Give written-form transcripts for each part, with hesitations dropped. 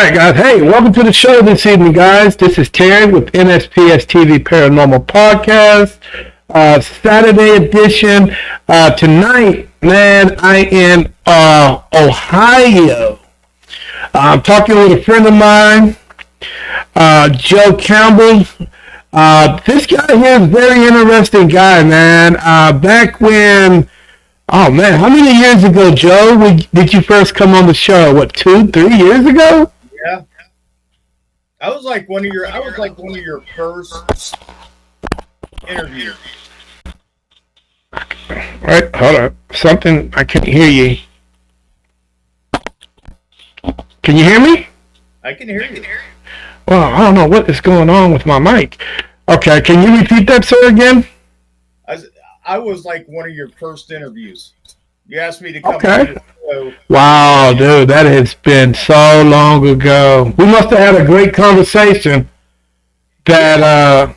right, guys. Hey, welcome to the show this evening, guys. This is Terry with NSPS TV Paranormal Podcast, Saturday edition. Tonight, man, I in Ohio. I'm talking with a friend of mine, Joe Campbell. This guy here is a very interesting guy, man. Back when, oh man, how many years ago, Joe, did you first come on the show? What, 2-3 years ago? Yeah. I was like one of your first interviews. Right, hold on. Something, I can't hear you. Can you hear me? I can hear you. Well, I don't know what is going on with my mic. Okay, can you repeat that, sir, again? I was like one of your first interviews. You asked me to come on the show. Wow, dude, that has been so long ago. We must have had a great conversation that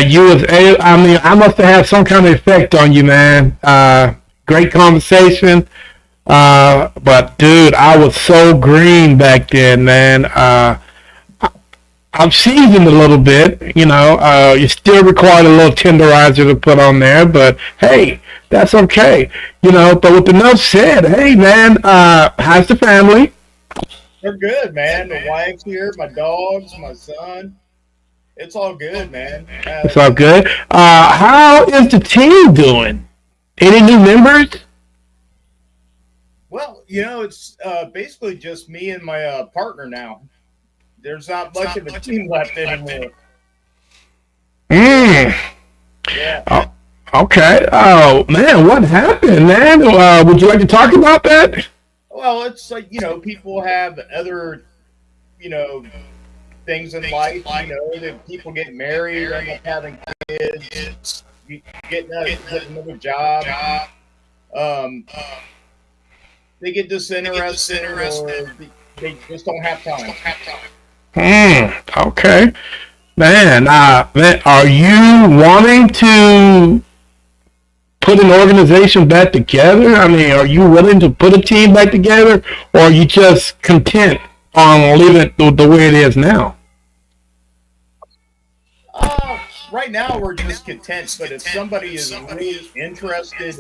you was I must have had some kind of effect on you, man. Great conversation. But dude, I was so green back then, man. I'm seasoned a little bit, you know. You still require a little tenderizer to put on there, but hey, that's okay, you know. But with enough said, hey, man, how's the family? They're good, man. The wife's here, my dogs, my son. It's all good, man. It's all good. How is the team doing? Any new members? Well, you know, it's basically just me and my partner now. There's not much of a team left anymore. Yeah. Okay. Oh, man, what happened, man? Would you like to talk about that? Well, it's like, you know, people have other, you know, things in life. You know, that people get married, end up having kids, get another job. They get disinterested or they just don't have time. Okay. Man, are you wanting to put an organization back together? I mean, are you willing to put a team back together, or are you just content on leaving it the way it is now? Right now, we're just content, but if somebody is really interested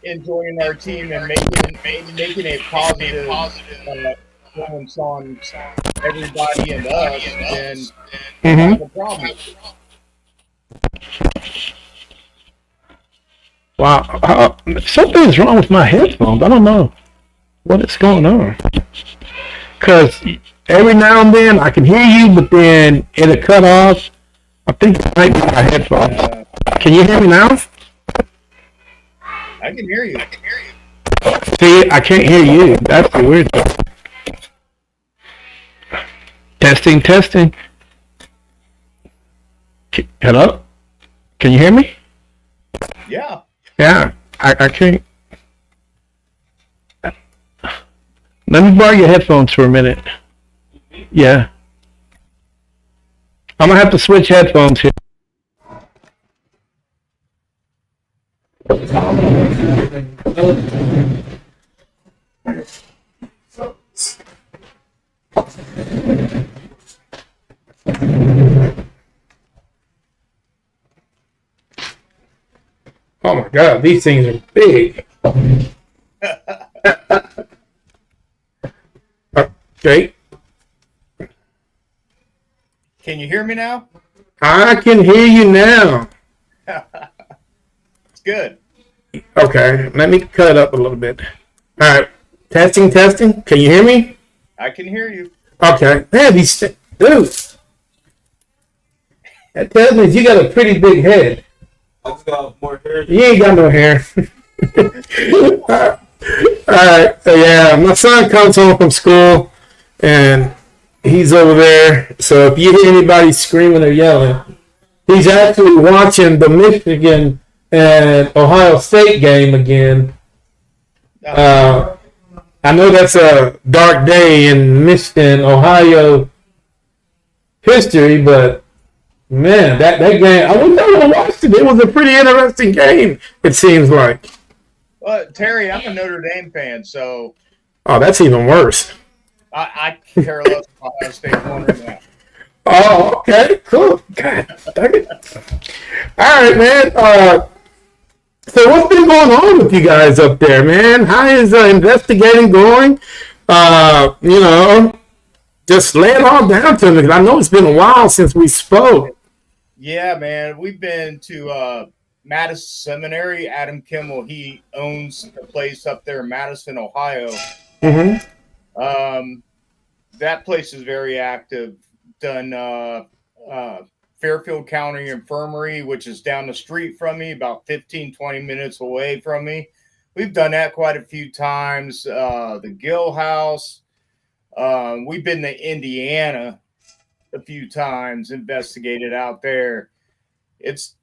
in joining our team and making a positive influence on everybody and us, then we have a problem. Wow, something's wrong with my headphones. I don't know what is going on. Because every now and then I can hear you, but then it'll cut off. I think it might be my headphones. Can you hear me now? I can hear you. See, I can't hear you. That's the weird thing. Testing. Hello? Can you hear me? Yeah. Yeah, I can't. Let me borrow your headphones for a minute. Yeah. I'm going to have to switch headphones here. Oh my God, these things are big. Okay. Can you hear me now? I can hear you now. It's good. Okay, let me cut it up a little bit. All right, testing. Can you hear me? I can hear you. Okay. Man, dude. That tells me you got a pretty big head. I just got more hair. You ain't got no hair. Alright, yeah, my son comes home from school and he's over there. So if you hear anybody screaming or yelling, he's actually watching the Michigan and Ohio State game again. I know that's a dark day in Michigan, Ohio history, but man, that game, I would have watched it. It was a pretty interesting game, it seems like. Terry, I'm a Notre Dame fan, so Oh, that's even worse. I care less about Ohio State more than that. Oh, okay, cool. God, dang it. All right, man. So what's been going on with you guys up there, man? How is investigating going? You know, just lay it all down to me. 'Cause I know it's been a while since we spoke. Yeah, man, we've been to Madison Seminary. Adam Kimmel, he owns the place up there in Madison, Ohio. Mm-hmm. That place is very active. Done Fairfield County Infirmary, which is down the street from me, about 15, 20 minutes away from me. We've done that quite a few times. The Gill House. We've been to Indiana a few times, investigated out there. It's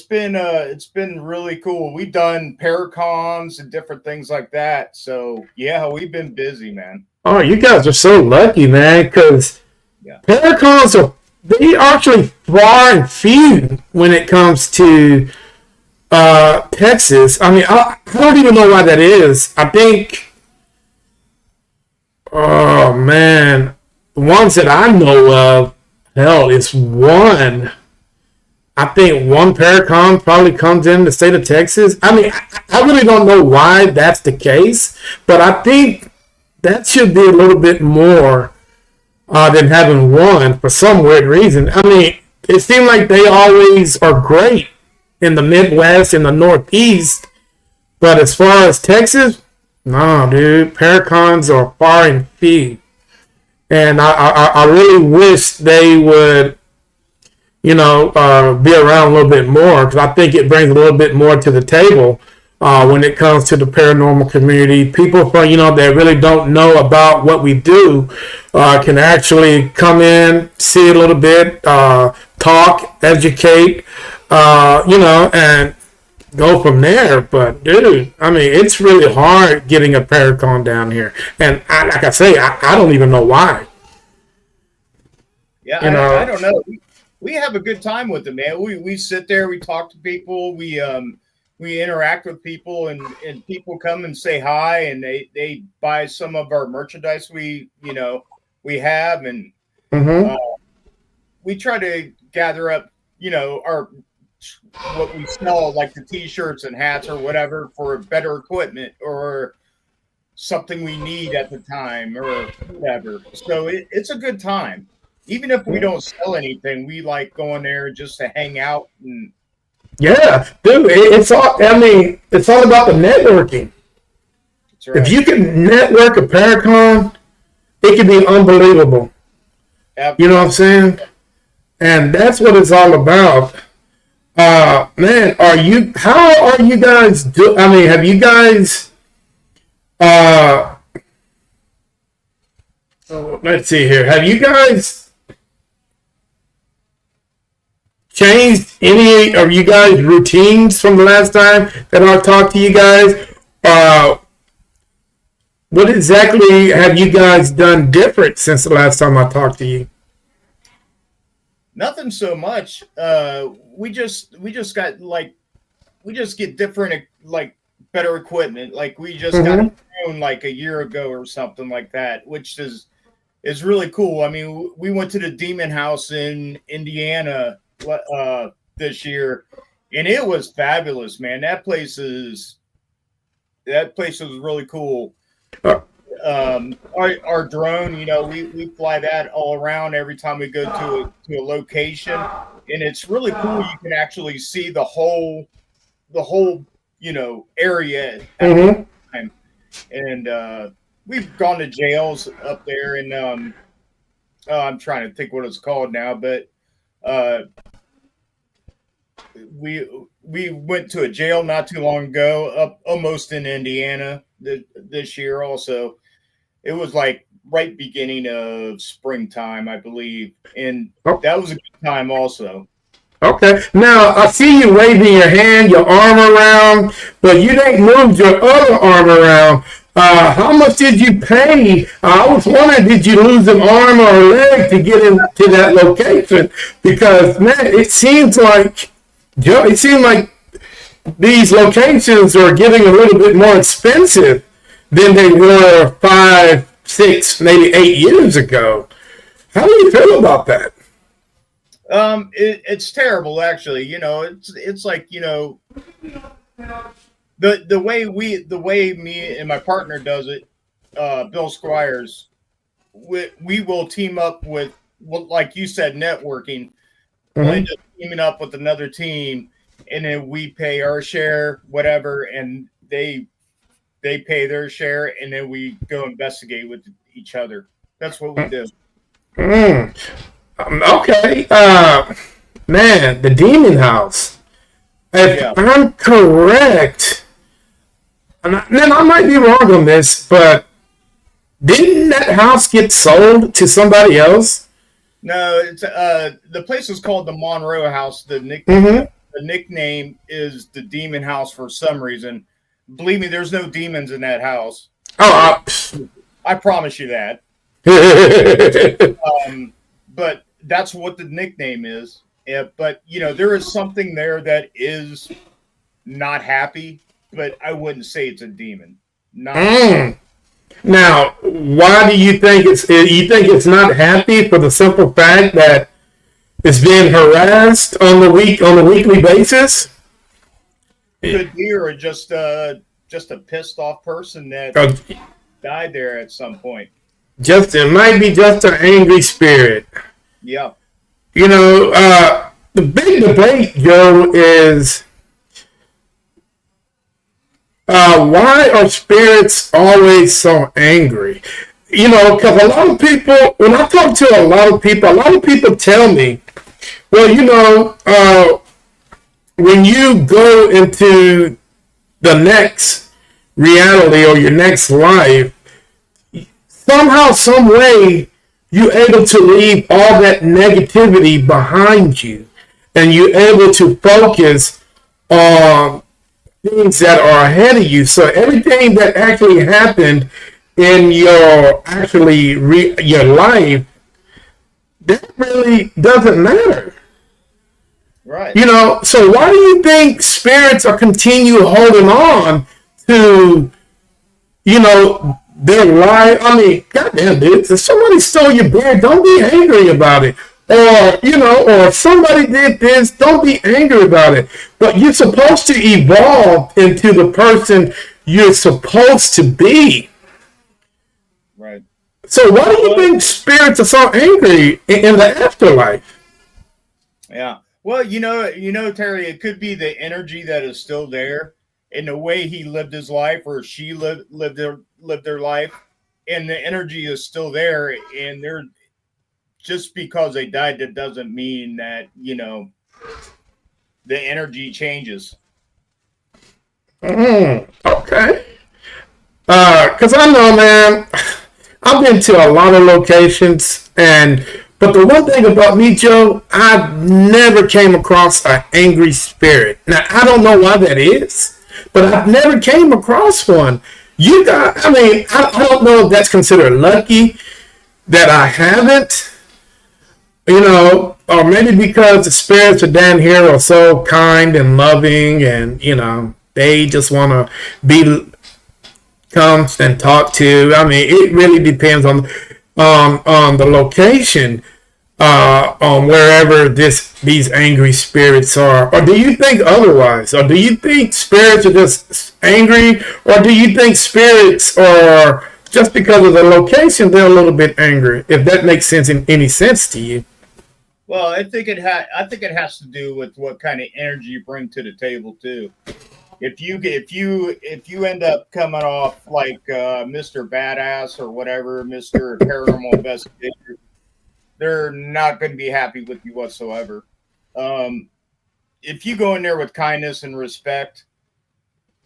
been really cool. We've done Paracons and different things like that. So yeah, we've been busy, man. Oh, you guys are so lucky, man, because Paracons they actually far and few when it comes to Texas. I mean, I don't even know why that is. I think, oh man, the ones that I know of, hell, it's one. I think one Paracon probably comes in the state of Texas. I mean, I really don't know why that's the case, but I think that should be a little bit more than having one for some weird reason. I mean, it seems like they always are great in the Midwest and the Northeast, but as far as Texas, no, dude, Paracons are far and few. And I really wish they would, you know, be around a little bit more, because I think it brings a little bit more to the table when it comes to the paranormal community. People from, you know, that really don't know about what we do can actually come in, see a little bit, talk, educate, you know, and go from there. But dude, I mean, it's really hard getting a Paracon down here, and like I say, I don't even know why. Yeah, I don't know. We have a good time with it, man. We sit there, we talk to people, we interact with people, and people come and say hi, and they buy some of our merchandise we have, and we try to gather up, you know, our what we sell, like the t-shirts and hats or whatever, for better equipment or something we need at the time or whatever. So it's a good time. Even if we don't sell anything, we like going there just to hang out. And yeah, dude, it's all. I mean, it's all about the networking. Right. If you can network a Paracon, it can be unbelievable. Absolutely. You know what I'm saying? And that's what it's all about. Man, how are you guys I mean, have you guys, let's see here. Have you guys changed any of you guys' routines from the last time that I talked to you guys? What exactly have you guys done different since the last time I talked to you? Nothing so much. We just got we just get different, like better equipment. Like we just got a drone like a year ago or something like that, which is really cool. I mean, we went to the Demon House in Indiana this year, and it was fabulous, man. That place was really cool. Our drone, you know, we fly that all around every time we go to a location, and it's really cool. You can actually see the whole you know area at the time. And we've gone to jails up there, and I'm trying to think what it's called now, but we went to a jail not too long ago, up almost in Indiana this year also. It was like right beginning of springtime, I believe, and that was a good time also. Okay. Now, I see you waving your hand, your arm around, but you didn't move your other arm around. How much did you pay? I was wondering, did you lose an arm or a leg to get into that location? Because, man, it seems like these locations are getting a little bit more expensive than they were 5, 6, maybe 8 years ago. How do you feel about that? It's terrible, actually. It's like, the way me and my partner does it, Bill Squires, we will team up with, well, like you said, networking. We'll Mm-hmm. end up teaming up with another team, and then we pay our share, whatever, and they pay their share, and then we go investigate with each other. That's what we do. Mm. Okay. Man, the Demon House. If Yeah. I'm correct, then I might be wrong on this, but didn't that house get sold to somebody else? No, it's the place is called the Monroe House. Mm-hmm. The nickname is the Demon House for some reason. Believe me, there's no demons in that house. Oh, I promise you that. I, But that's what the nickname is. Yeah, but there is something there that is not happy, but I wouldn't say it's a demon. Not mm. Now, why do you think it's? You think it's not happy for the simple fact that it's being harassed on the weekly basis? could be, or just a pissed off person that Or died there at some point. just it might be just an angry spirit. Yeah. The big debate, Joe, is why are spirits always so angry? Because a lot of people, when I talk to a lot of people tell me, well, when you go into the next reality or your next life, somehow, some way, you're able to leave all that negativity behind you, and you're able to focus on things that are ahead of you. So everything that actually happened in your life, that really doesn't matter. Right. So why do you think spirits are continue holding on to, their life? I mean, goddamn, dude, if somebody stole your beard, don't be angry about it. Or if somebody did this, don't be angry about it. But you're supposed to evolve into the person you're supposed to be. Right. So why do you think spirits are so angry in the afterlife? Yeah. Well, Terry, it could be the energy that is still there in the way he lived his life, or she lived their life, and the energy is still there. And they're just because they died, that doesn't mean that the energy changes. Okay. Because I know, man, I've been to a lot of locations, but the one thing about me, Joe, I've never came across an angry spirit. Now, I don't know why that is, but I've never came across one. I don't know if that's considered lucky that I haven't, or maybe because the spirits are down here are so kind and loving, and, they just want to be comes and talk to. I mean, it really depends on the location, on wherever these angry spirits are. Or do you think otherwise? Or do you think spirits are just angry? Or do you think spirits are just because of the location they're a little bit angry? If that makes sense in any sense to you. Well, I think it has to do with what kind of energy you bring to the table too. If you end up coming off like Mr. Badass or whatever, Mr. Paranormal Investigator, they're not going to be happy with you whatsoever. Um, if you go in there with kindness and respect,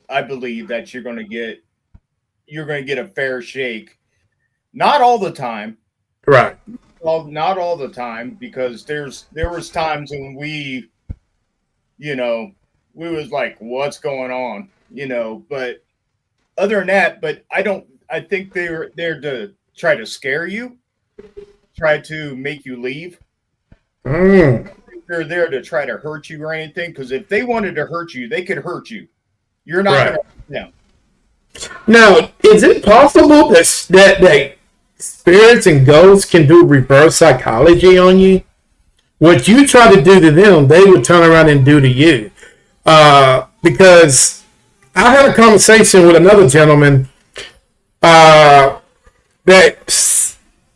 I believe that you're going to get a fair shake. Not all the time. Right. Well, not all the time, because there was times when you know, we was like, what's going on? But other than that, but I think they're there to try to scare you, try to make you leave. Mm. they're there to try to hurt you or anything. Because if they wanted to hurt you, they could hurt you. You're not Right. going to hurt them. Now, is it possible that spirits and ghosts can do reverse psychology on you? What you try to do to them, they would turn around and do to you. Because I had a conversation with another gentleman that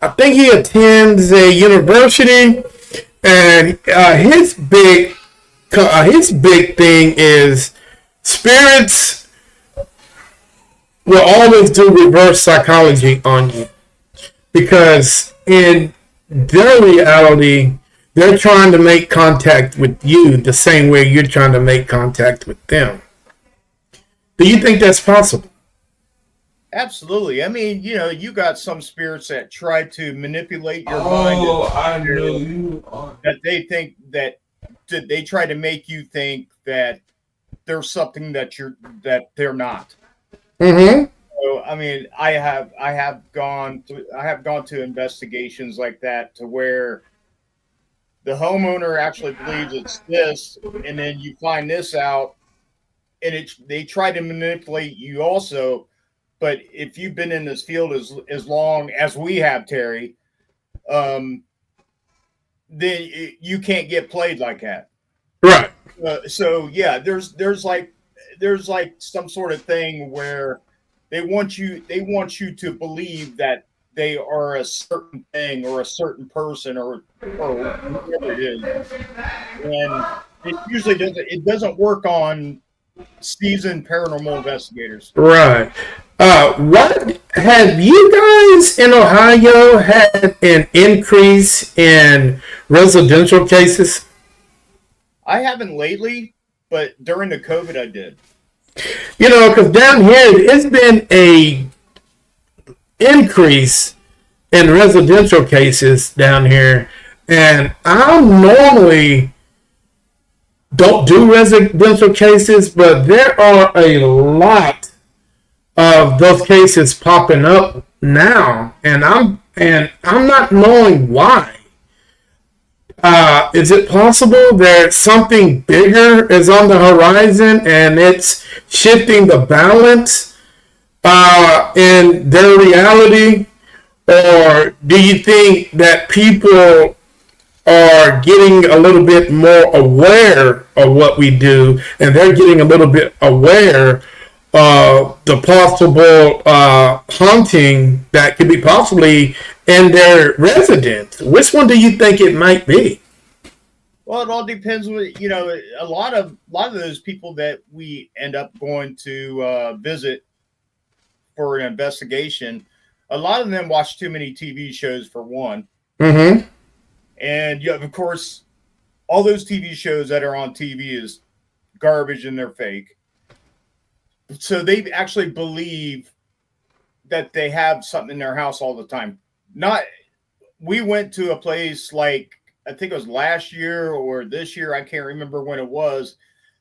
I think he attends a university, and his big thing is spirits will always do reverse psychology on you, because in their reality, they're trying to make contact with you the same way you're trying to make contact with them. Do you think that's possible? Absolutely. I mean, you got some spirits that try to manipulate your mind. Oh, I know you are. That they think that they try to make you think that there's something that they're not. Mm-hmm. So, I mean, I have gone to investigations like that to where the homeowner actually believes it's this, and then you find this out, and they try to manipulate you also. But if you've been in this field as long as we have, Terry, then you can't get played like that. Right. So yeah, there's like some sort of thing where they want you to believe that they are a certain thing or a certain person or whatever it is, and it usually doesn't work on seasoned paranormal investigators. Right. What have you guys in Ohio had an increase in residential cases? I haven't lately, but during the COVID, I did. Because down here it's been a increase in residential cases down here, and I normally don't do residential cases, but there are a lot of those cases popping up now, and I'm not knowing why. Is it possible that something bigger is on the horizon and it's shifting the balance in their reality? Or do you think that people are getting a little bit more aware of what we do, and they're getting a little bit aware of the possible haunting that could be possibly in their residence? Which one do you think it might be? Well, it all depends. A lot of those people that we end up going to visit for an investigation, a lot of them watch too many TV shows, for one. Mm-hmm. And you have, of course, all those TV shows that are on TV is garbage and they're fake. So they actually believe that they have something in their house all the time. We went to a place like, I think it was last year or this year, I can't remember when it was.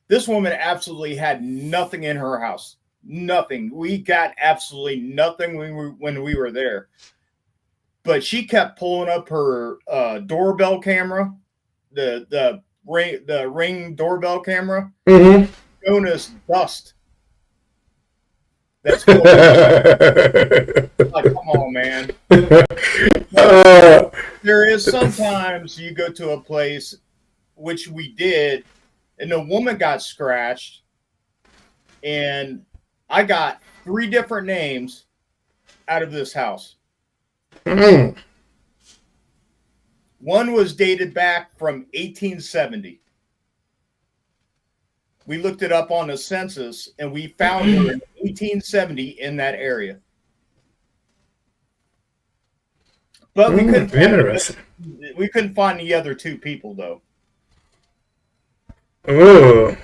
This woman absolutely had nothing in her house. Nothing. We got absolutely nothing when we were there. But she kept pulling up her doorbell camera, the ring doorbell camera, Mm-hmm. showing us dust. That's cool. Like, come on, man. There is sometimes you go to a place, which we did, and the woman got scratched, and I got 3 different names out of this house. Mm. One was dated back from 1870. We looked it up on the census, and we found her in 1870 in that area. But we couldn't find the other 2 people, though. Oh,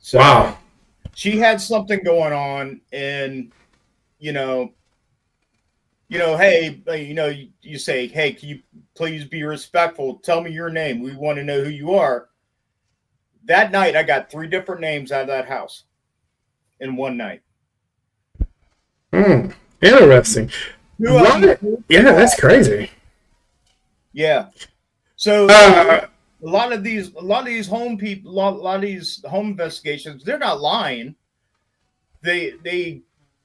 So wow. she had something going on, and hey, you say, hey, can you please be respectful? Tell me your name. We want to know who you are. That night, I got 3 different names out of that house in one night. Interesting. What? Yeah, that's crazy. Yeah. So a lot of these home people, a lot of these home investigations, they're not lying. They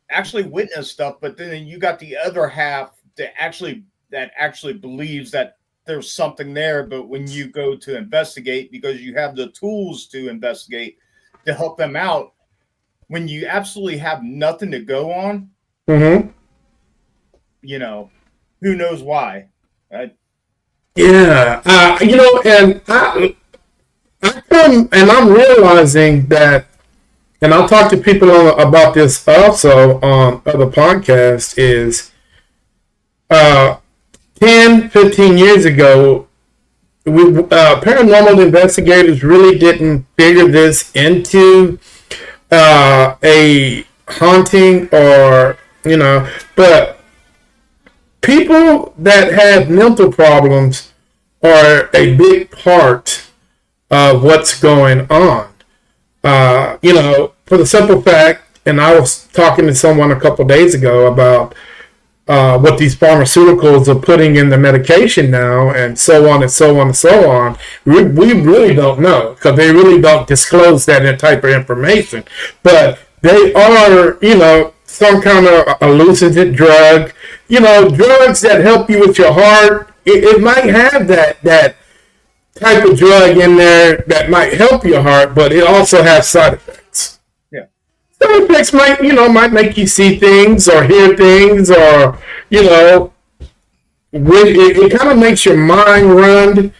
actually witness stuff, but then you got the other half that actually believes that there's something there. But when you go to investigate, because you have the tools to investigate to help them out, when you absolutely have nothing to go on, Mm-hmm. you know, who knows why? Right? Yeah, and I come and I'm realizing that, and I'll talk to people about this also on other podcasts, is uh, 10, 15 years ago, paranormal investigators really didn't figure this into a haunting or, but people that have mental problems are a big part of what's going on. For the simple fact, and I was talking to someone a couple days ago about what these pharmaceuticals are putting in the medication now, and so on and so on and so on. We really don't know because they really don't disclose that type of information. But they are, some kind of hallucinant drug, drugs that help you with your heart. It might have that type of drug in there that might help your heart, but it also has side effects. Yeah. Side effects might make you see things or hear things, or it kind of makes your mind run,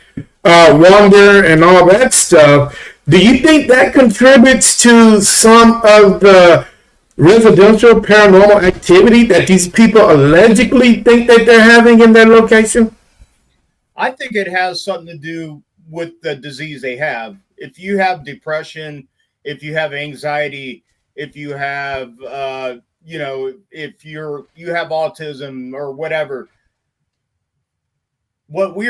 wander, and all that stuff. Do you think that contributes to some of the residential paranormal activity that these people allegedly think that they're having in their location? I think it has something to do with the disease they have. If you have depression, if you have anxiety, if you have, if you have autism or whatever, what we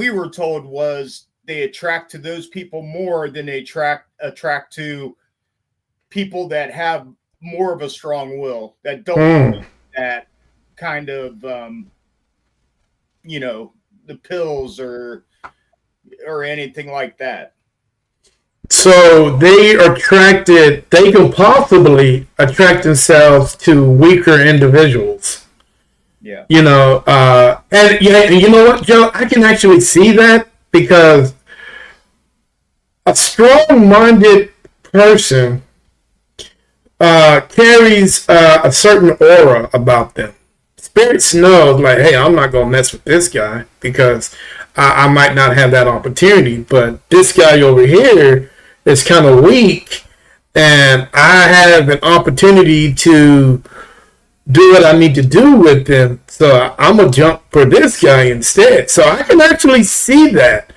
were told was they attract to those people more than they attract to people that have more of a strong will, that don't need that kind of, the pills or anything like that. So they can possibly attract themselves to weaker individuals. Yeah. And you know what, Joe? I can actually see that because a strong-minded person carries a certain aura about them. Spirits know, like, hey, I'm not going to mess with this guy because I might not have that opportunity. But this guy over here is kind of weak, and I have an opportunity to do what I need to do with him. So I'm going to jump for this guy instead. So I can actually see that.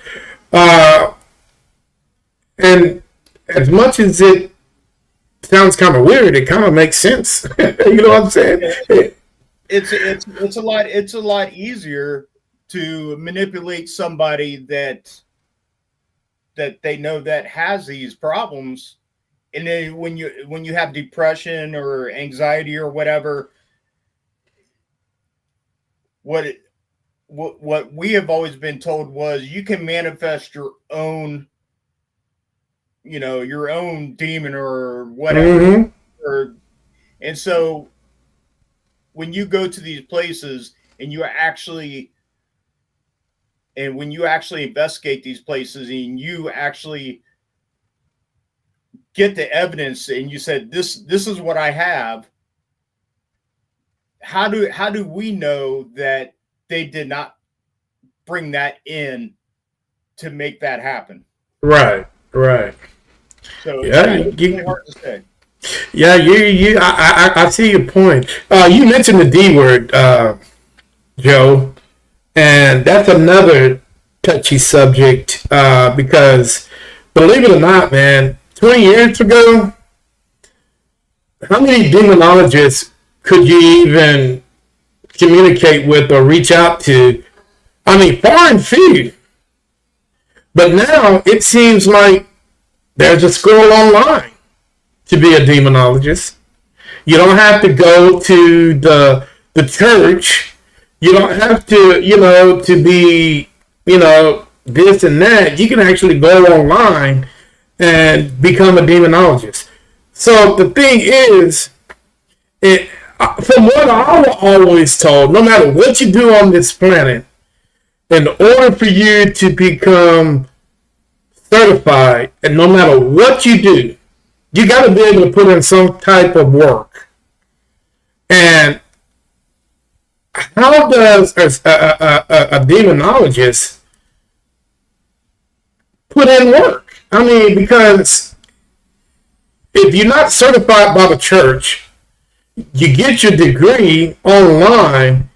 And as much as it sounds kind of weird, it kind of makes sense. You know what I'm saying? It's a lot easier to manipulate somebody that they know that has these problems, and then when you have depression or anxiety or whatever, what we have always been told was you can manifest your own demon or whatever. And so when you go to these places and when you actually investigate these places and you actually get the evidence and you said this is what I have, how do we know that they did not bring that in to make that happen? Right. So yeah, it's really hard to say. Yeah, I see your point. You mentioned the D word, Joe, and that's another touchy subject because, believe it or not, man, 20 years ago, how many demonologists could you even communicate with or reach out to? I mean, far and few. But now it seems like there's a school online to be a demonologist. You don't have to go to the church. You don't have to, to be, this and that, you can actually go online and become a demonologist. So the thing is, from what I was always told, no matter what you do on this planet, in order for you to become certified, and no matter what you do, you got to be able to put in some type of work. And how does a demonologist put in work? I mean, because if you're not certified by the church, you get your degree online,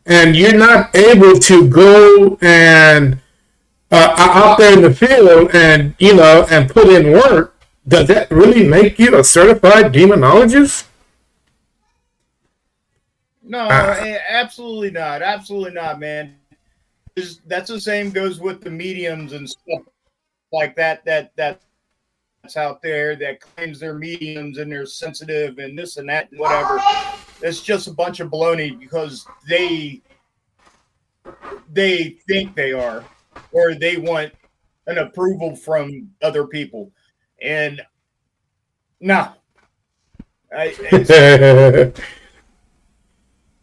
and you're not able to go and out there in the field and and put in work. Does that really make you a certified demonologist? No, absolutely not. Absolutely not, man. That's the same goes with the mediums and stuff like that. That's out there that claims they're mediums and they're sensitive and this and that and whatever. It's just a bunch of baloney because they think they are, or they want an approval from other people. And no,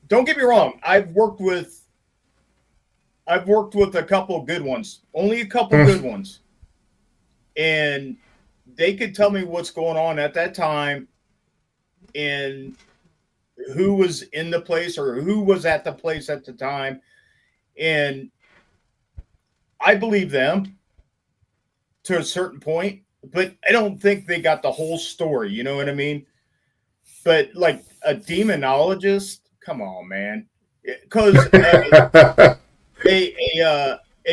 don't get me wrong. I've worked with a couple of good ones, only a couple good ones, and they could tell me what's going on at that time and who was in the place or who was at the place at the time. And I believe them to a certain point, but I don't think they got the whole story. You know what I mean? But like a demonologist, come on, man. Because a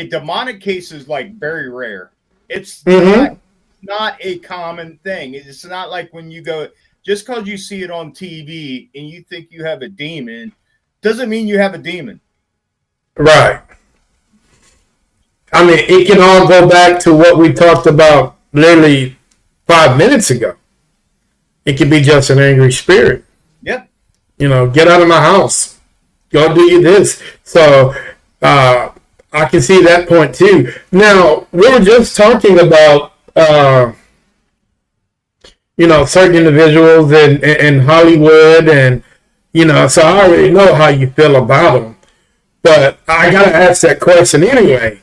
demonic case is like very rare. It's not a common thing. It's not like when you go, just because you see it on TV and you think you have a demon, doesn't mean you have a demon. Right. I mean, it can all go back to what we talked about literally 5 minutes ago. It could be just an angry spirit. Yep. Get out of my house. Go do this. So I can see that point too. Now, we were just talking about certain individuals in Hollywood, and so I already know how you feel about them. But I gotta ask that question anyway.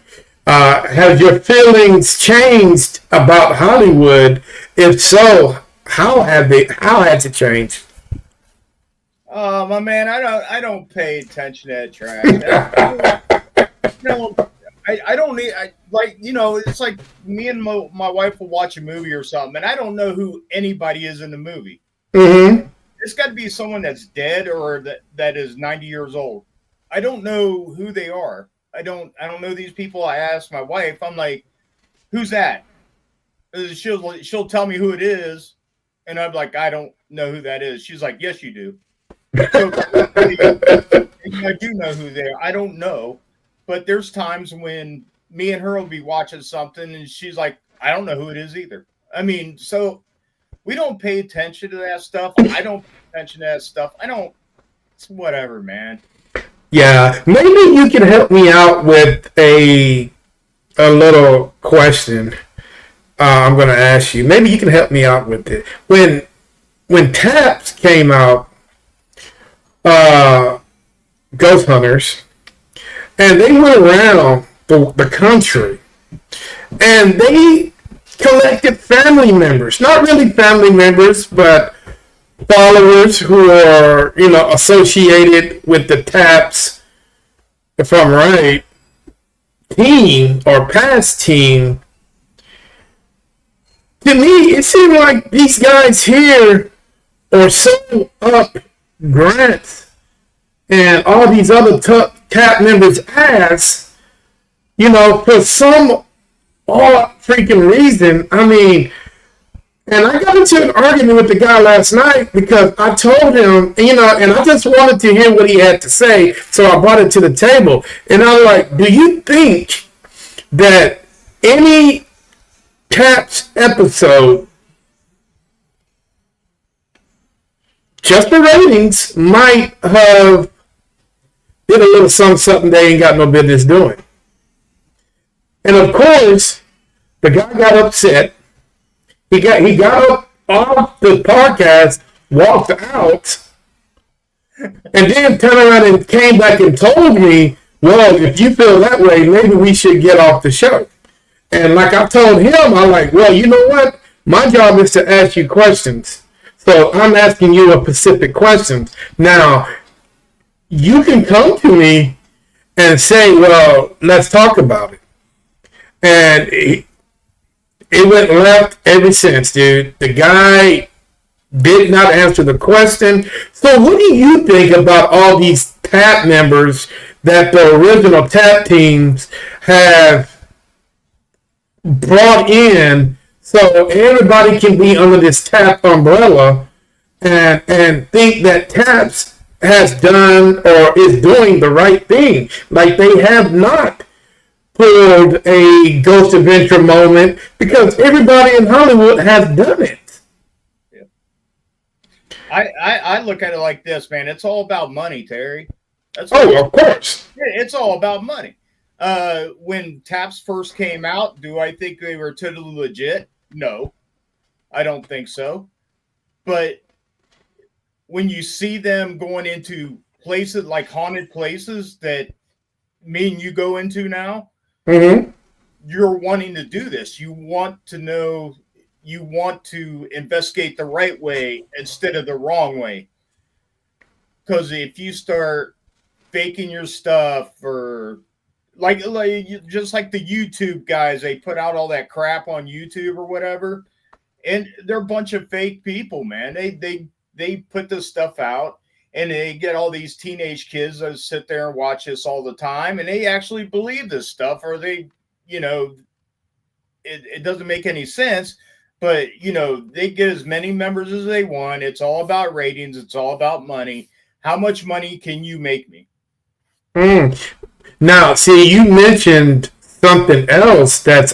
Have your feelings changed about Hollywood? If so, how has it changed? Oh, my man, I don't pay attention to that trash. I don't need, it's like me and my wife will watch a movie or something, and I don't know who anybody is in the movie. Mm-hmm. It's got to be someone that's dead or that is 90 years old. I don't know who they are. I don't know these people. I asked my wife, I'm like, who's that? She'll tell me who it is, and I'm like, I don't know who that is. She's like, yes, you do. So, I do know who they are. I don't know. But there's times when me and her will be watching something and she's like, I don't know who it is either. I mean, so we don't pay attention to that stuff. I don't pay attention to that stuff. It's whatever, man. Yeah, maybe you can help me out with a little question I'm going to ask you. Maybe you can help me out with it. When Taps came out, Ghost Hunters, and they went around the country, and they collected family members, not really family members, but followers who are, associated with the Taps, if I'm right, team or past team. To me, it seemed like these guys here are so up Grant and all these other Tap members' ass, for some odd freaking reason. I mean, and I got into an argument with the guy last night because I told him, and I just wanted to hear what he had to say, so I brought it to the table. And I'm like, do you think that any Taps episode, just the ratings, might have did a little something they ain't got no business doing? And of course, the guy got upset. He got up off the podcast, walked out, and then turned around and came back and told me, well, if you feel that way, maybe we should get off the show. And like I told him, I'm like, well, you know what? My job is to ask you questions. So I'm asking you a specific question. Now, you can come to me and say, well, let's talk about it. And it went left ever since, dude. The guy did not answer the question. So what do you think about all these TAP members that the original TAP teams have brought in so everybody can be under this TAP umbrella and think that TAPS has done or is doing the right thing? Like, they have not pulled a Ghost Adventure moment because everybody in Hollywood has done it. I look at it like this, man. It's all about money, Terry. That's all. Of course. It's all about money. When TAPS first came out, do I think they were totally legit? No, I don't think so. But when you see them going into places like haunted places that me and you go into now, you're wanting to do this. You want to know, you want to investigate the right way instead of the wrong way. Because if you start faking your stuff, or like just like the YouTube guys, they put out all that crap on YouTube or whatever, and they're a bunch of fake people, man. They put this stuff out, and they get all these teenage kids that sit there and watch this all the time, and they actually believe this stuff, or they, it doesn't make any sense. But, they get as many members as they want. It's all about ratings. It's all about money. How much money can you make me? Now, see, you mentioned something else that's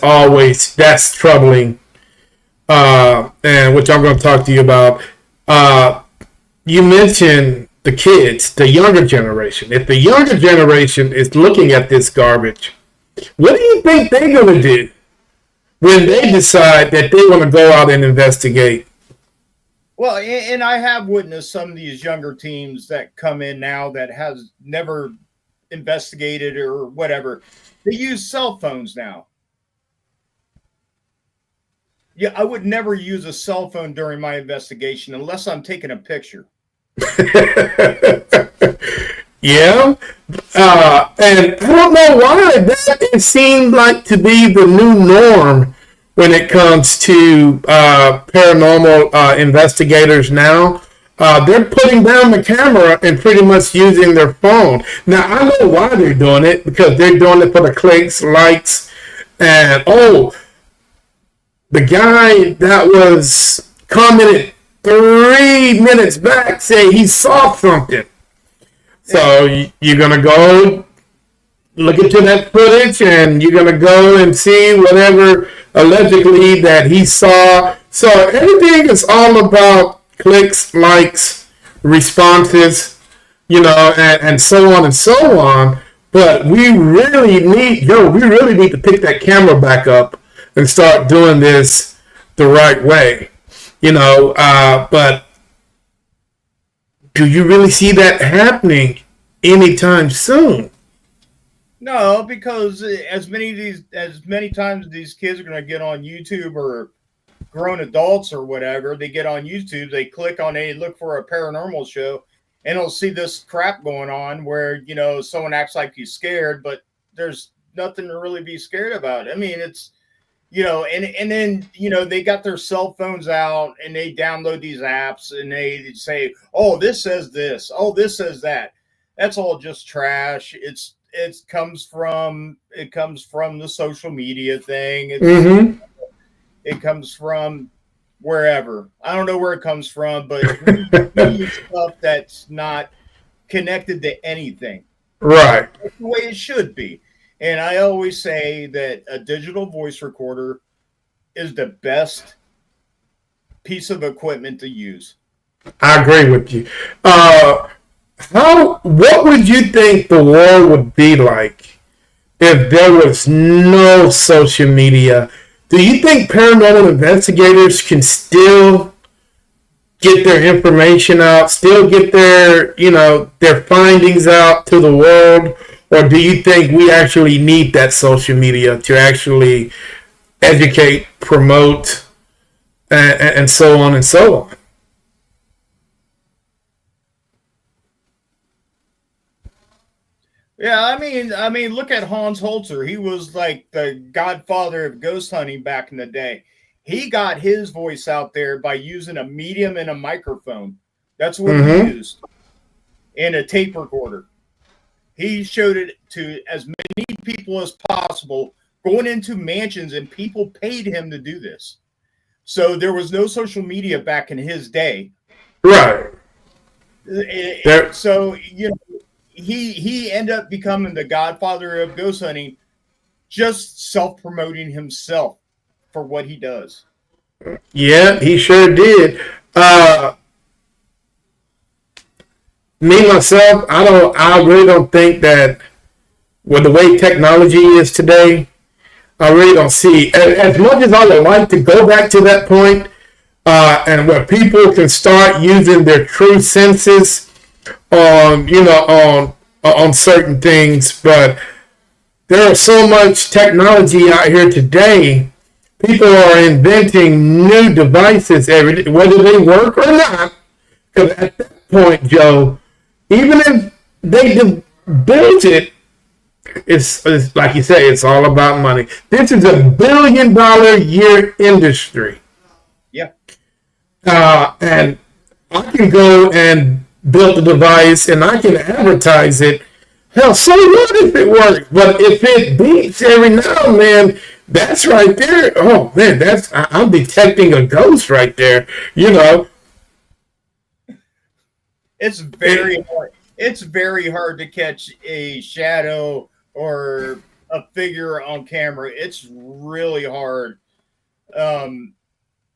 troubling, and which I'm going to talk to you about. You mentioned the kids, the younger generation. If the younger generation is looking at this garbage, what do you think they're going to do when they decide that they want to go out and investigate? Well, and I have witnessed some of these younger teams that come in now that has never investigated or whatever. They use cell phones now. Yeah, I would never use a cell phone during my investigation unless I'm taking a picture. Yeah. And I don't know why that seemed like to be the new norm when it comes to paranormal investigators now. They're putting down the camera and pretty much using their phone. Now, I know why they're doing it, because they're doing it for the clicks, likes, and, the guy that was commented 3 minutes back said he saw something. So you're going to go look into that footage, and you're going to go and see whatever allegedly that he saw. So everything is all about clicks, likes, responses, and so on and so on. But we really need to pick that camera back up and start doing this the right way. But do you really see that happening anytime soon? No, because as many times these kids are going to get on YouTube, or grown adults or whatever, they get on YouTube, they click on it, look for a paranormal show, and they'll see this crap going on where, someone acts like he's scared, but there's nothing to really be scared about. I mean, it's, and then, they got their cell phones out and they download these apps and they say, oh, this says this. Oh, this says that. That's all just trash. It comes from the social media thing. It comes from wherever. I don't know where it comes from, but we use stuff that's not connected to anything. Right. That's the way it should be. And I always say that a digital voice recorder is the best piece of equipment to use. I agree with you. What would you think the world would be like if there was no social media. Do you think paranormal investigators can still get their information out, still get their, their findings out to the world? Or do you think we actually need that social media to actually educate, promote, and so on and so on? Yeah, I mean, look at Hans Holzer. He was like the godfather of ghost hunting back in the day. He got his voice out there by using a medium and a microphone. That's what he used, and a tape recorder. He showed it to as many people as possible, going into mansions, and people paid him to do this. So there was no social media back in his day. Right. So, he ended up becoming the godfather of ghost hunting, just self-promoting himself for what he does. Yeah, he sure did. Me myself, I really don't think that with the way technology is today, I really don't see, as much as I would like to go back to that point, and where people can start using their true senses on certain things, but there is so much technology out here today. People are inventing new devices every day, whether they work or not. Because at that point, Joe, even if they build it, it's like you say, it's all about money. This is $1 billion year industry. Yeah. And I can go and build a device and I can advertise it. Hell, so what if it works? But if it beats every now and then, that's right there. Oh man, I'm detecting a ghost right there. It's very hard. It's very hard to catch a shadow or a figure on camera. It's really hard.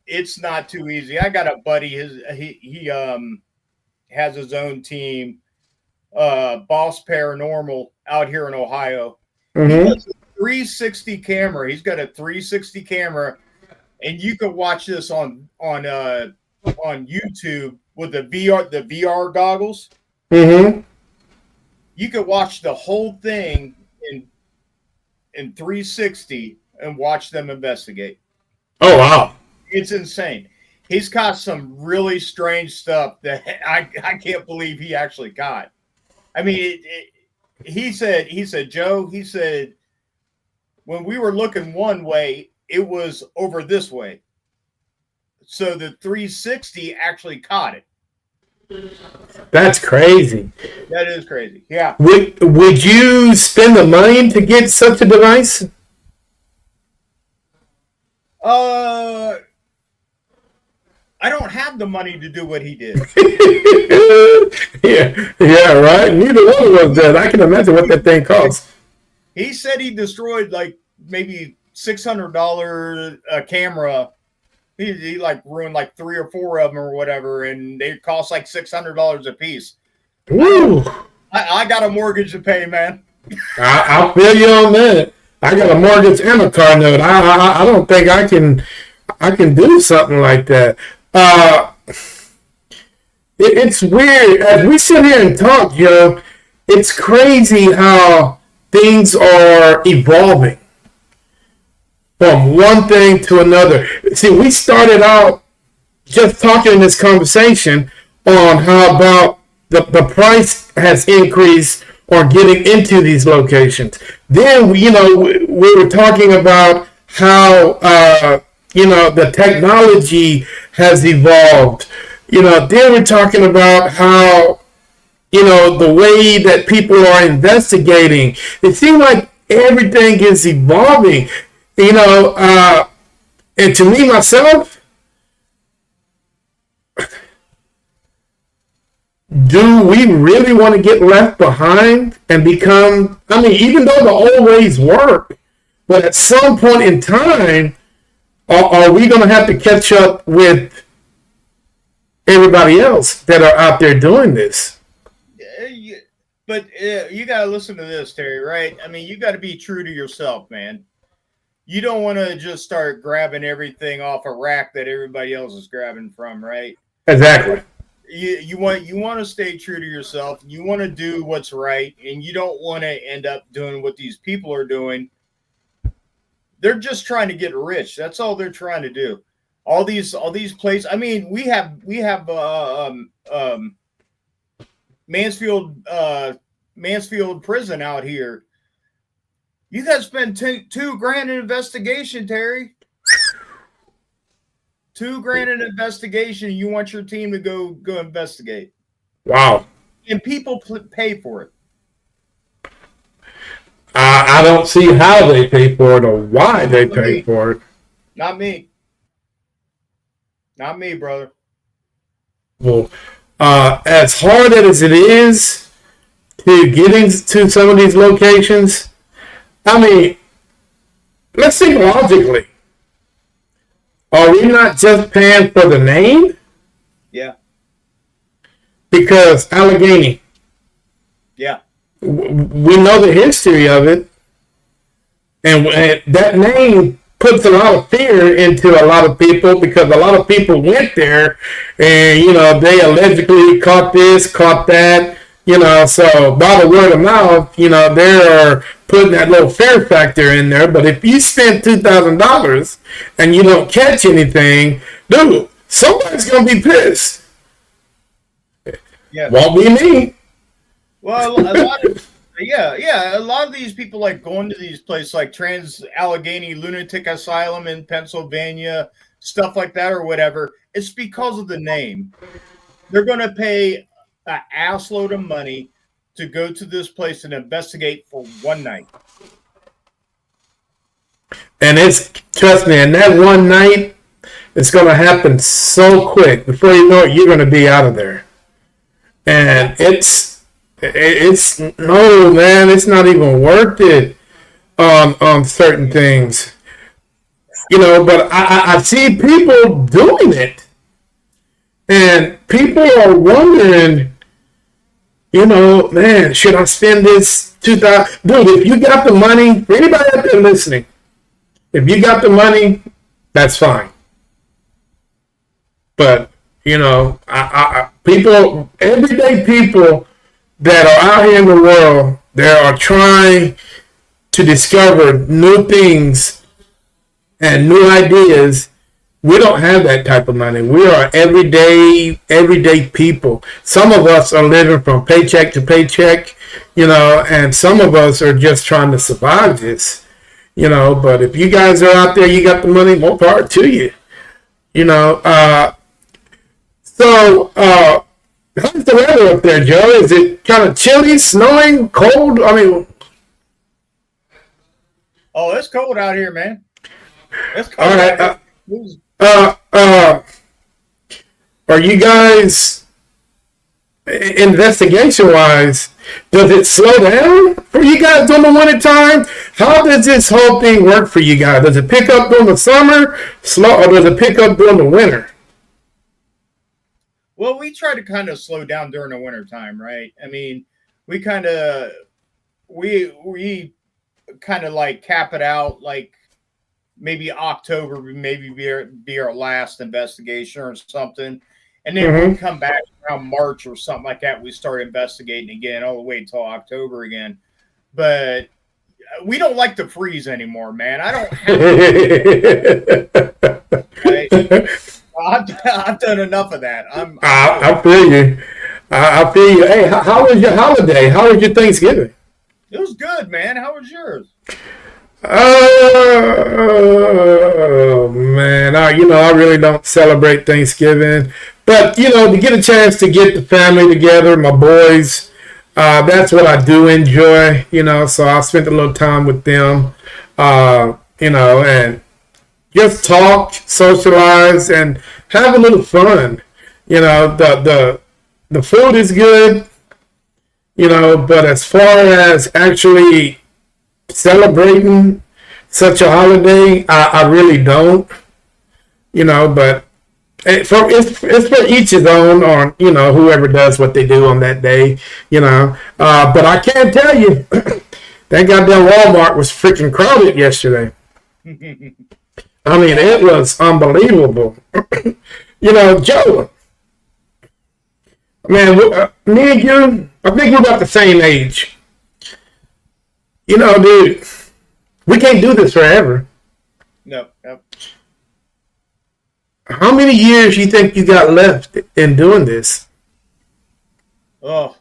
It's not too easy. I got a buddy. He has his own team, Boss Paranormal, out here in Ohio. Mm-hmm. He has a 360 camera. He's got a 360 camera, and you can watch this on YouTube with the VR goggles. Mm-hmm. You can watch the whole thing in 360 and watch them investigate. Oh wow. It's insane. He's got some really strange stuff that I can't believe he actually got. I mean, he said, Joe, he said, when we were looking one way, it was over this way. So the 360 actually caught it. That's crazy. That is crazy. Yeah. Would you spend the money to get such a device? I don't have the money to do what he did. yeah, right. Neither one of us does. I can imagine what that thing costs. He said he destroyed like maybe $600 a camera. He like ruined like 3 or 4 of them or whatever, and they cost like $600 a piece. Woo! I got a mortgage to pay, man. I'll feel you on that. I got a mortgage and a car note. I don't think I can do something like that. It's weird as we sit here and talk, Joe. It's crazy how things are evolving from one thing to another. See, we started out just talking in this conversation on how about the price has increased on getting into these locations. Then, we were talking about how, the technology has evolved. Then we're talking about how, the way that people are investigating. It seems like everything is evolving. And to me, myself, do we really want to get left behind and become, even though the old ways work, but at some point in time, are we going to have to catch up with everybody else that are out there doing this? But you got to listen to this, Terry, right? I mean, you got to be true to yourself, man. You don't want to just start grabbing everything off a rack that everybody else is grabbing from, right? Exactly. You want to stay true to yourself. You want to do what's right, and you don't want to end up doing what these people are doing. They're just trying to get rich. That's all they're trying to do. All these places. I mean, we have Mansfield prison out here. You got to spend $2,000 in investigation, Terry. $2,000 in investigation. You want your team to go investigate. Wow. And people pay for it. I don't see how they pay for it or why they pay for it. Not me. Not me, brother. Well, as hard as it is to get into some of these locations, I mean, let's think logically. Are we not just paying for the name? Yeah. Because Allegheny. Yeah. We know the history of it. And that name puts a lot of fear into a lot of people because a lot of people went there and, they allegedly caught this, caught that, so by the word of mouth, they're putting that little fear factor in there. But if you spend $2,000 and you don't catch anything, dude, somebody's going to be pissed. Yeah. Won't be me. Well, a lot of these people like going to these places like Trans Allegheny Lunatic Asylum in Pennsylvania, stuff like that or whatever. It's because of the name. They're going to pay an assload of money to go to this place and investigate for one night. And trust me, in that one night, it's going to happen so quick. Before you know it, you're going to be out of there. And it's no, man, it's not even worth it on certain things. But I see people doing it. And people are wondering, man, should I spend this $2,000? Dude, if you got the money, for anybody out there listening, if you got the money, that's fine. But, people, everyday people that are out here in the world, they are trying to discover new things and new ideas. We don't have that type of money. We are everyday people. Some of us are living from paycheck to paycheck, and some of us are just trying to survive this, but if you guys are out there, you got the money, more power to you, So, how's the weather up there, Joe? Is it kind of chilly, snowing, cold? I mean, oh, it's cold out here, man. It's cold. All right. Are you guys, investigation-wise, does it slow down for you guys during the winter time? How does this whole thing work for you guys? Does it pick up during the summer, or does it pick up during the winter? Well, we try to kind of slow down during the winter time, right? I mean, we kind of like cap it out like maybe October, maybe be our last investigation or something. And then we come back around March or something like that. We start investigating again all the way until October again. But we don't like to freeze anymore, man. I don't have right? I've done enough of that. I feel you. I feel you. Hey, how was your holiday? How was your Thanksgiving? It was good, man. How was yours? Oh man, I really don't celebrate Thanksgiving, but to get a chance to get the family together, my boys, that's what I do enjoy. So I spent a little time with them, and just talk, socialize, and have a little fun. The food is good, but as far as actually celebrating such a holiday, I really don't, but It's for each his own, or whoever does what they do on that day. But I can tell you, that goddamn Walmart was freaking crowded yesterday. I mean, it was unbelievable. Joe, man, me and you, I think we're about the same age. Dude, we can't do this forever. No. How many years you think you got left in doing this? Oh,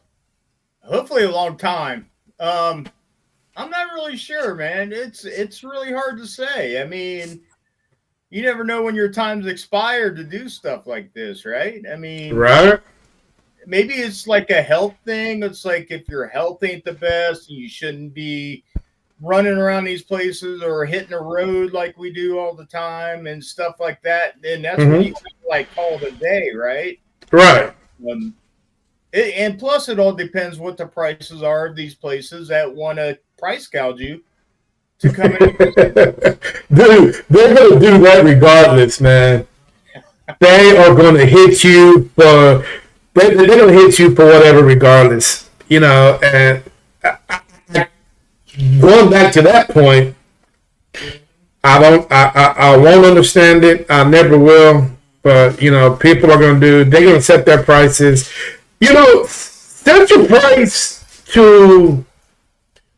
hopefully a long time. I'm not really sure, man. It's really hard to say. I mean, you never know when your time's expired to do stuff like this, right? I mean, right? Maybe it's like a health thing. It's like if your health ain't the best, you shouldn't be running around these places or hitting a road like we do all the time and stuff like that. And that's when you like call it a day, right? Right. And plus, it all depends what the prices are of these places that want to price gouge you to come in. Dude, they're going to do that regardless, man. They are going to hit you for... They're going to hit you for whatever regardless. And... going back to that point, I won't understand it. I never will. But, people are going to they're going to set their prices. Set your price to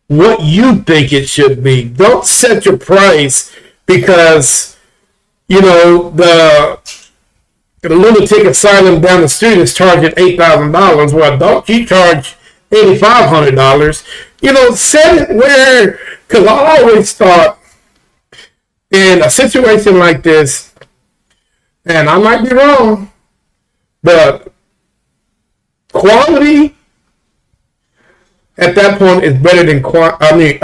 what you think it should be. Don't set your price because, the lunatic asylum down the street is charging $8,000. Well, don't you charge $8,500? Set it where, because I always thought in a situation like this, and I might be wrong, but quality at that point is better than quantity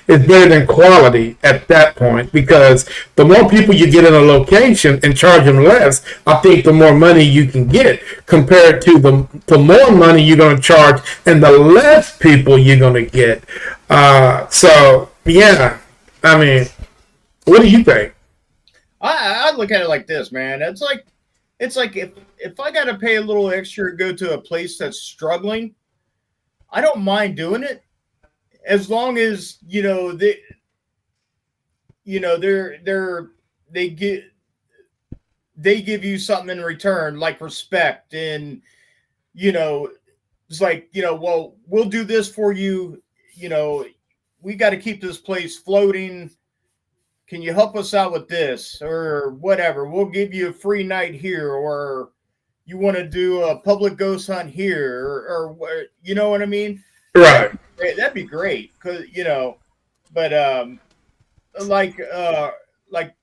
is better than quality at that point, because the more people you get in a location and charge them less, I think the more money you can get compared to the more money you're going to charge and the less people you're going to get. So yeah, I mean, what do you think? I look at it like this, man. It's like if I got to pay a little extra to go to a place that's struggling, I don't mind doing it, as long as they give you something in return, like respect, and it's like well, we'll do this for you. We got to keep this place floating. Can you help us out with this or whatever? We'll give you a free night here, or you want to do a public ghost hunt here, or you know what I mean? Right. That'd be great, because but like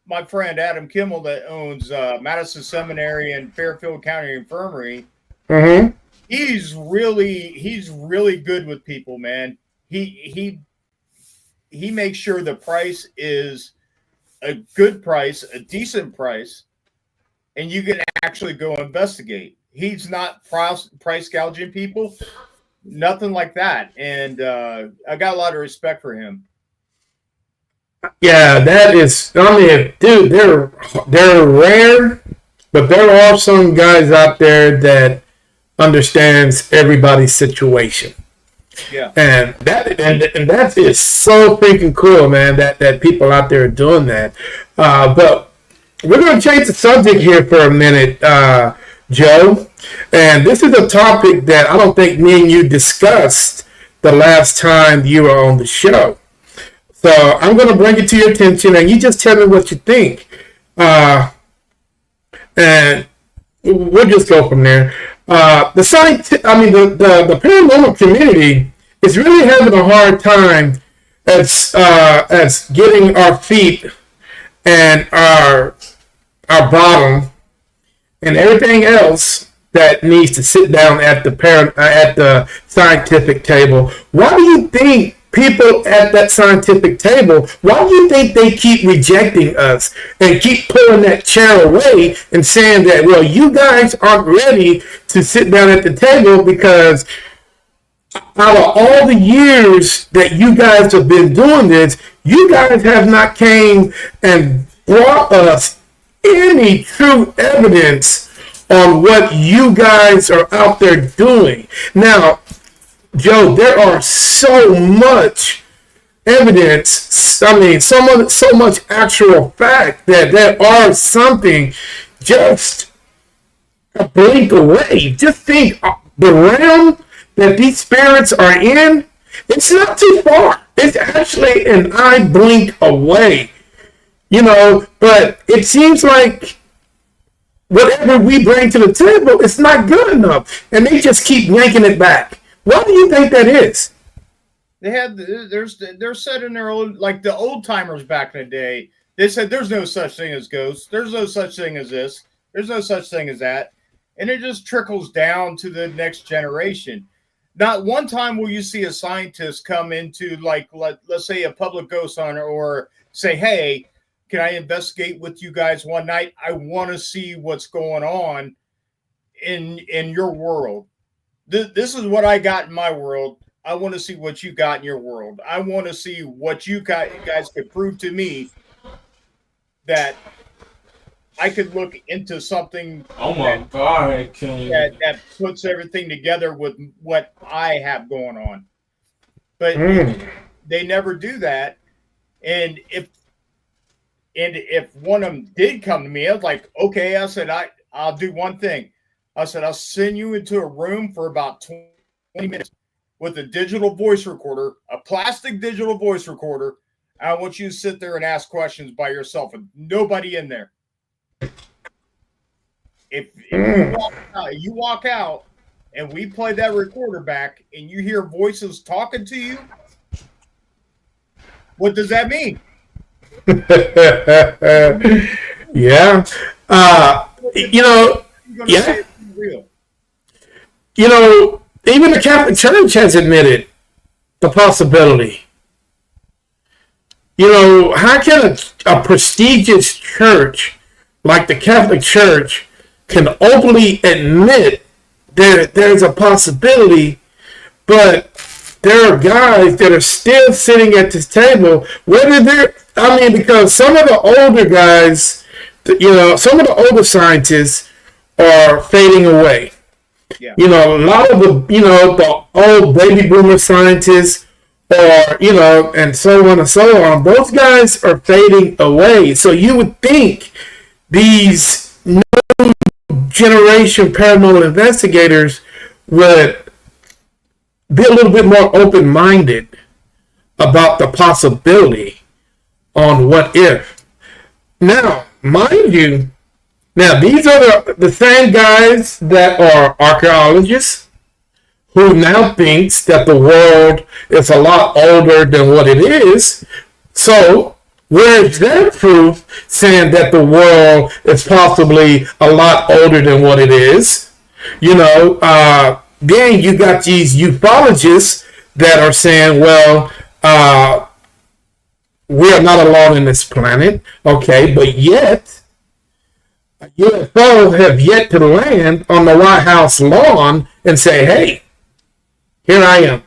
my friend Adam Kimmel that owns Madison Seminary and Fairfield County Infirmary. Mm-hmm. He's really good with people, man. He makes sure the price is a good price, a decent price, and you can actually go investigate. He's not price gouging people, nothing like that. And I got a lot of respect for him. Yeah, that is. I mean, dude, they're rare, but there are some guys out there that understands everybody's situation. Yeah, and that is so freaking cool, man. That people out there are doing that. But we're going to change the subject here for a minute, Joe. And this is a topic that I don't think me and you discussed the last time you were on the show. So I'm going to bring it to your attention, and you just tell me what you think. And we'll just go from there. The paranormal community is really having a hard time as getting our feet and our bottom and everything else that needs to sit down at the scientific table. Why do you think people at that scientific table, why do you think they keep rejecting us and keep pulling that chair away and saying that, well, you guys aren't ready to sit down at the table because out of all the years that you guys have been doing this, you guys have not came and brought us any true evidence on what you guys are out there doing. Now, Joe, there are so much evidence. I mean, so much actual fact that there are something just a blink away. Just think the realm that these spirits are in, it's not too far. It's actually an eye blink away. But it seems like whatever we bring to the table is not good enough. And they just keep yanking it back. Why do you think that is? They're set in their old, like the old timers back in the day. They said there's no such thing as ghosts. There's no such thing as this. There's no such thing as that. And it just trickles down to the next generation. Not one time will you see a scientist come into, like, let's say a public ghost hunter, or say, hey, can I investigate with you guys one night? I want to see what's going on in your world. This is what I got in my world. I want to see what you got in your world. I want to see what you guys could prove to me that I could look into something. Oh my God! That puts everything together with what I have going on. But they never do that. And if one of them did come to me, I was like, okay, I said, I'll do one thing. I said, I'll send you into a room for about 20 minutes with a digital voice recorder, a plastic digital voice recorder. I want you to sit there and ask questions by yourself and nobody in there. If you walk out and we play that recorder back and you hear voices talking to you, what does that mean? Yeah. Yeah. Even the Catholic Church has admitted the possibility. How can a prestigious church like the Catholic Church can openly admit there's a possibility, but there are guys that are still sitting at this table, because some of the older guys, some of the older scientists are fading away. Yeah. A lot of the old baby boomer scientists and so on and so on, those guys are fading away. So you would think these new generation paranormal investigators would be a little bit more open-minded about the possibility on what if. Now, mind you, these are the same guys that are archaeologists who now thinks that the world is a lot older than what it is. So, where's their proof saying that the world is possibly a lot older than what it is? Then you got these ufologists that are saying, well, we're not alone in this planet. Okay, but yet UFO have yet to land on the White House lawn and say, hey, here I am.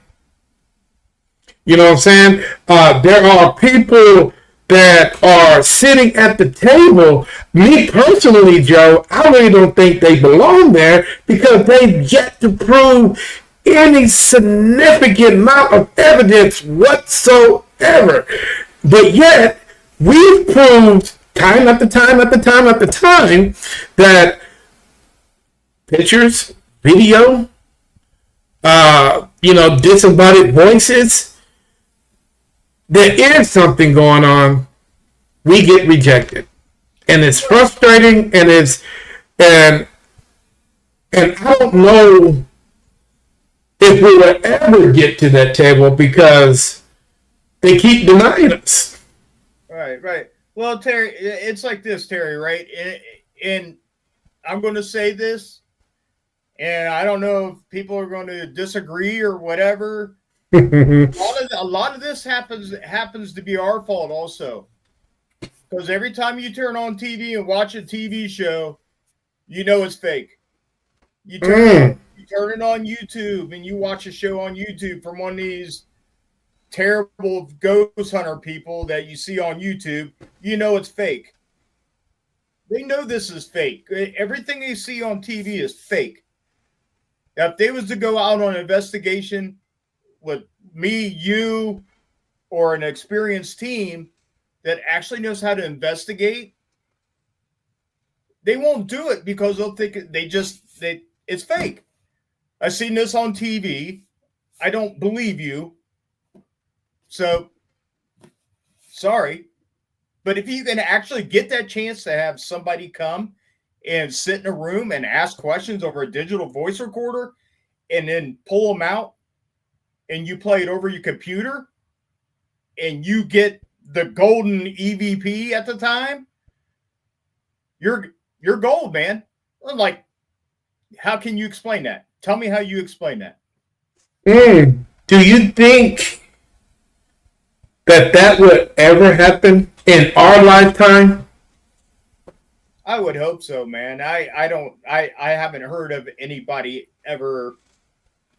You know what I'm saying? There are people that are sitting at the table. Me personally, Joe, I really don't think they belong there because they've yet to prove any significant amount of evidence whatsoever. But yet, we've proved time after time after time after time that pictures, video, disembodied voices, there is something going on. We get rejected, and it's frustrating, and I don't know if we will ever get to that table because they keep denying us. Right. Well, Terry, it's like this, Terry, right? And I'm going to say this, and I don't know if people are going to disagree or whatever. A lot of this happens to be our fault also. Because every time you turn on TV and watch a TV show, you know it's fake. You turn it on YouTube and you watch a show on YouTube from one of these terrible ghost hunter people that you see on YouTube, you know it's fake. They know this is fake. Everything they see on TV is fake. Now, if they was to go out on an investigation with me, you, or an experienced team that actually knows how to investigate, they won't do it because they'll think it's fake. I've seen this on TV. I don't believe you. So, sorry. But if you can actually get that chance to have somebody come and sit in a room and ask questions over a digital voice recorder and then pull them out and you play it over your computer and you get the golden EVP at the time, you're gold, man. I'm like, how can you explain that? Tell me how you explain that. Do you think that would ever happen in our lifetime? I would hope so, man. I haven't heard of anybody ever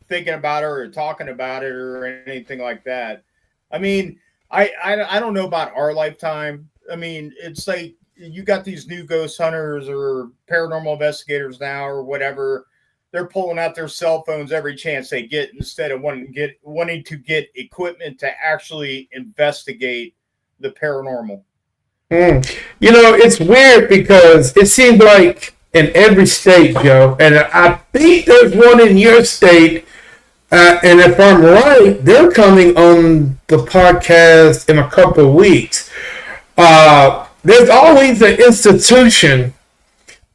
thinking about it or talking about it or anything like that. I mean, I don't know about our lifetime. I mean, it's like you got these new ghost hunters or paranormal investigators now or whatever. They're pulling out their cell phones every chance they get instead of wanting to get equipment to actually investigate the paranormal. You know, it's weird because it seems like in every state, Joe, and I think there's one in your state, and if I'm right, they're coming on the podcast in a couple of weeks. There's always an institution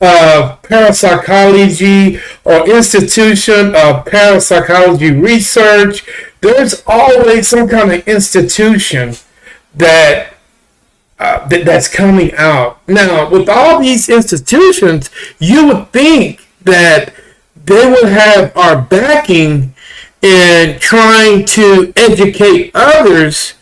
of parapsychology or institution of parapsychology research. There's always some kind of institution that's coming out. Now, with all these institutions, you would think that they would have our backing in trying to educate others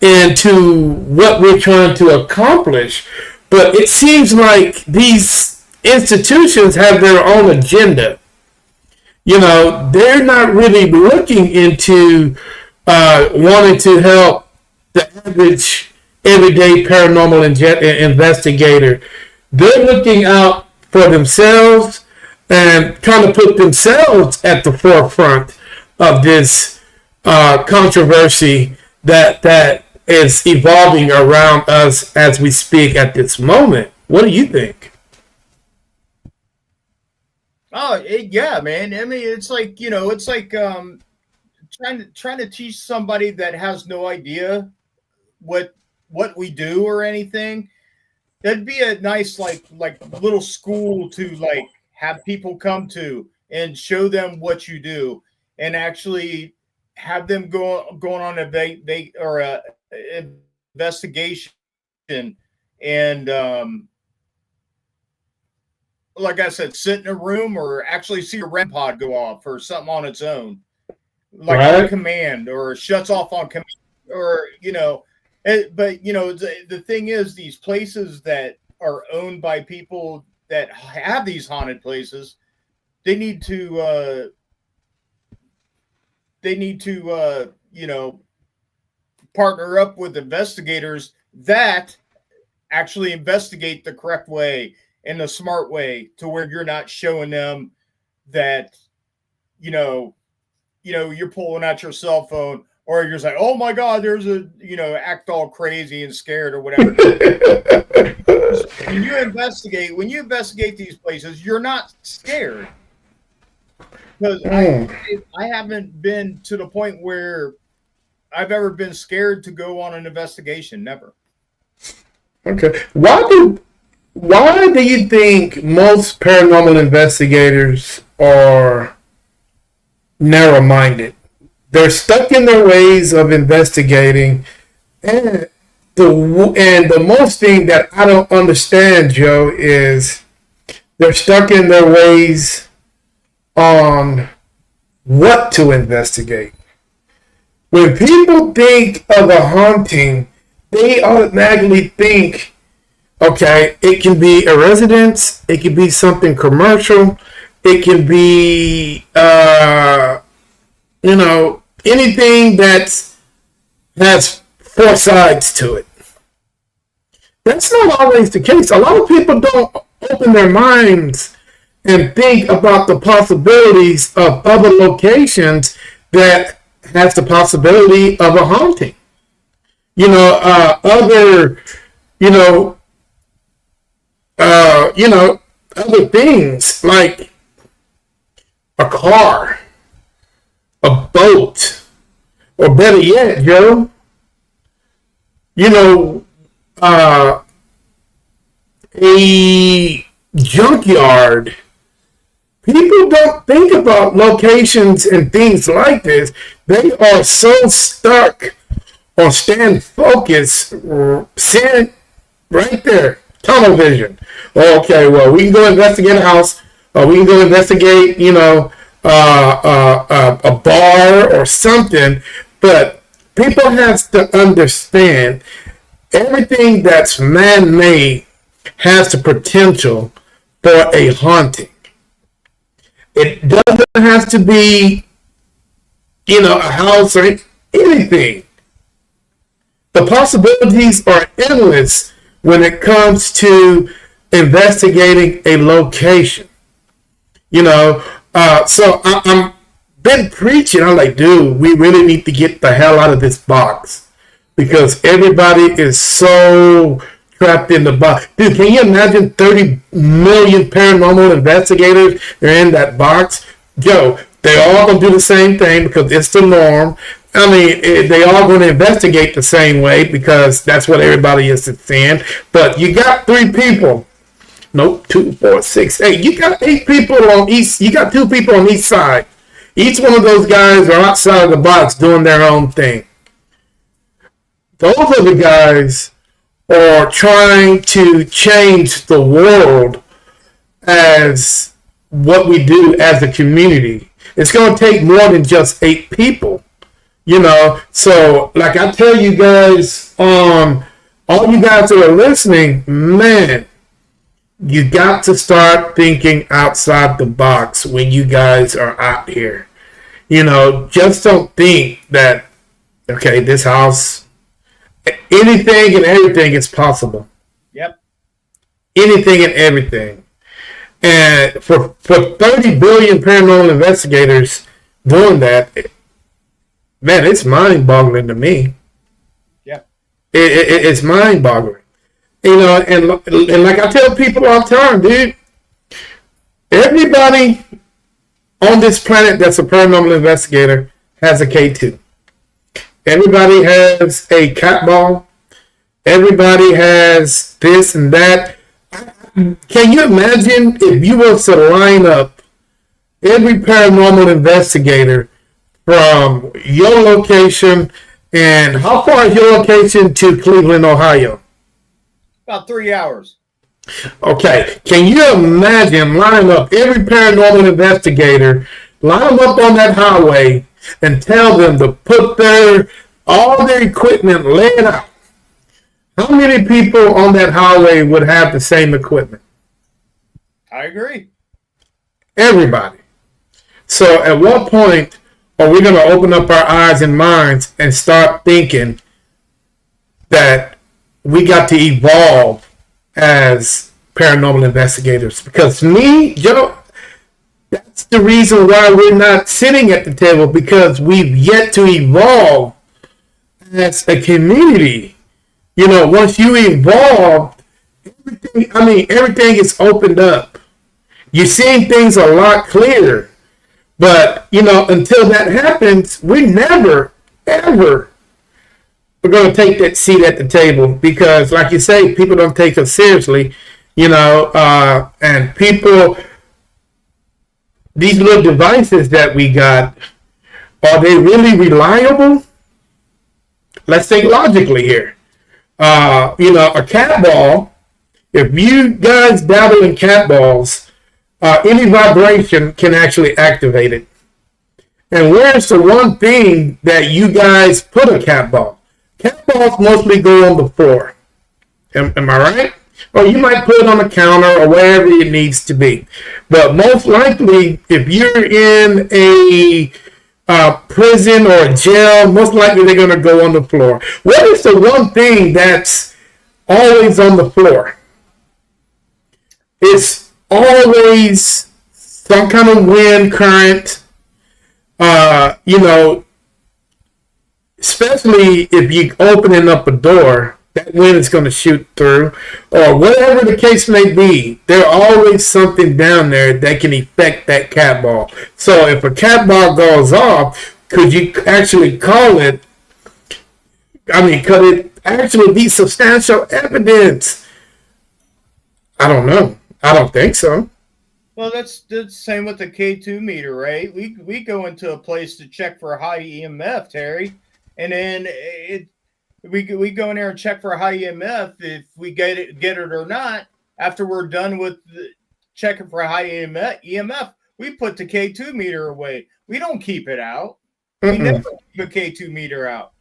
into what we're trying to accomplish. But it seems like these institutions have their own agenda. You know, they're not really looking into wanting to help the average everyday paranormal investigator. They're looking out for themselves and trying to put themselves at the forefront of this controversy that is evolving around us as we speak at this moment. What do you think? Oh, yeah, man. I mean, it's like, it's like trying to teach somebody that has no idea what we do or anything. That'd be a nice like little school to like have people come to and show them what you do and actually have them going on a investigation and like I said, sit in a room or actually see a REM pod go off or something on its own, like on command or shuts off on command or but the thing is, these places that are owned by people that have these haunted places, they need to partner up with investigators that actually investigate the correct way and the smart way to where you're not showing them that you're pulling out your cell phone or you're just like, oh my God, there's act all crazy and scared or whatever. when you investigate these places, you're not scared. Because I haven't been to the point where I've ever been scared to go on an investigation. Never. Okay. Why do you think most paranormal investigators are narrow-minded? They're stuck in their ways of investigating, and the most thing that I don't understand, Joe, is they're stuck in their ways on what to investigate. When people think of a haunting, they automatically think, okay, it can be a residence, it can be something commercial, it can be, anything that has four sides to it. That's not always the case. A lot of people don't open their minds and think about the possibilities of other locations that has the possibility of a haunting. Other, you know, other things like a car, a boat, or better yet, Joe, you know, a junkyard. People don't think about locations and things like this. They are so stuck on staying focused, seeing right there, tunnel vision. Okay, well, we can go investigate a house, or we can go investigate, a bar or something, but people have to understand everything that's man-made has the potential for a haunting. It doesn't have to be, a house or anything. The possibilities are endless when it comes to investigating a location. So I'm been preaching. I'm like, dude, we really need to get the hell out of this box because everybody is so trapped in the box. Dude, can you imagine 30 million paranormal investigators are in that box? Joe, they all gonna do the same thing because it's the norm. I mean, they all going to investigate the same way because that's what everybody is saying. But you got 3 people. Nope, 2, 4, 6, 8. You got 8 people on each. You got 2 people on each side. Each one of those guys are outside of the box doing their own thing. Those other guys are trying to change the world as what we do as a community. It's going to take more than just 8 people. So like I tell you guys, all you guys that are listening, man, you got to start thinking outside the box when you guys are out here. Just don't think that, okay, this house, anything and everything is possible. Yep. Anything and everything. And for 30 billion paranormal investigators doing that, man, it's mind-boggling to me. Yeah. It's mind-boggling. And like I tell people all the time, dude, everybody on this planet that's a paranormal investigator has a K2. Everybody has a cat ball. Everybody has this and that. Can you imagine if you were to line up every paranormal investigator from your location, and how far is your location to Cleveland, Ohio? About 3 hours. Okay, can you imagine lining up every paranormal investigator, line them up on that highway, and tell them to put all their equipment, lay it out? How many people on that highway would have the same equipment? I agree. Everybody. So at what point are we going to open up our eyes and minds and start thinking that we got to evolve as paranormal investigators? Because me, Joe, that's the reason why we're not sitting at the table, because we've yet to evolve as a community. Once you evolve, everything is opened up. You're seeing things a lot clearer. But, until that happens, we never, ever are going to take that seat at the table because, like you say, people don't take us seriously, and people, these little devices that we got, are they really reliable? Let's think logically here. A cat ball, if you guys dabble in cat balls, any vibration can actually activate it. And where's the one thing that you guys put a cat ball? Cat balls mostly go on the floor. Am I right? Or you might put it on the counter or wherever it needs to be. But most likely, if you're in a prison or a jail, most likely they're going to go on the floor. What is the one thing that's always on the floor. It's always some kind of wind current. You know, especially if you're opening up a door, that wind is going to shoot through, or whatever the case may be. There's always something down there that can affect that cat ball. So if a cat ball goes off, could you actually call it? I mean, could it actually be substantial evidence? I don't know. I don't think so. Well, that's the same with the K2 meter, right? We go into a place to check for high EMF, Terry, and then we go in there and check for high EMF. If we get it or not, after we're done with checking for high EMF, we put the K2 meter away. We don't keep it out. We never keep a K2 meter out.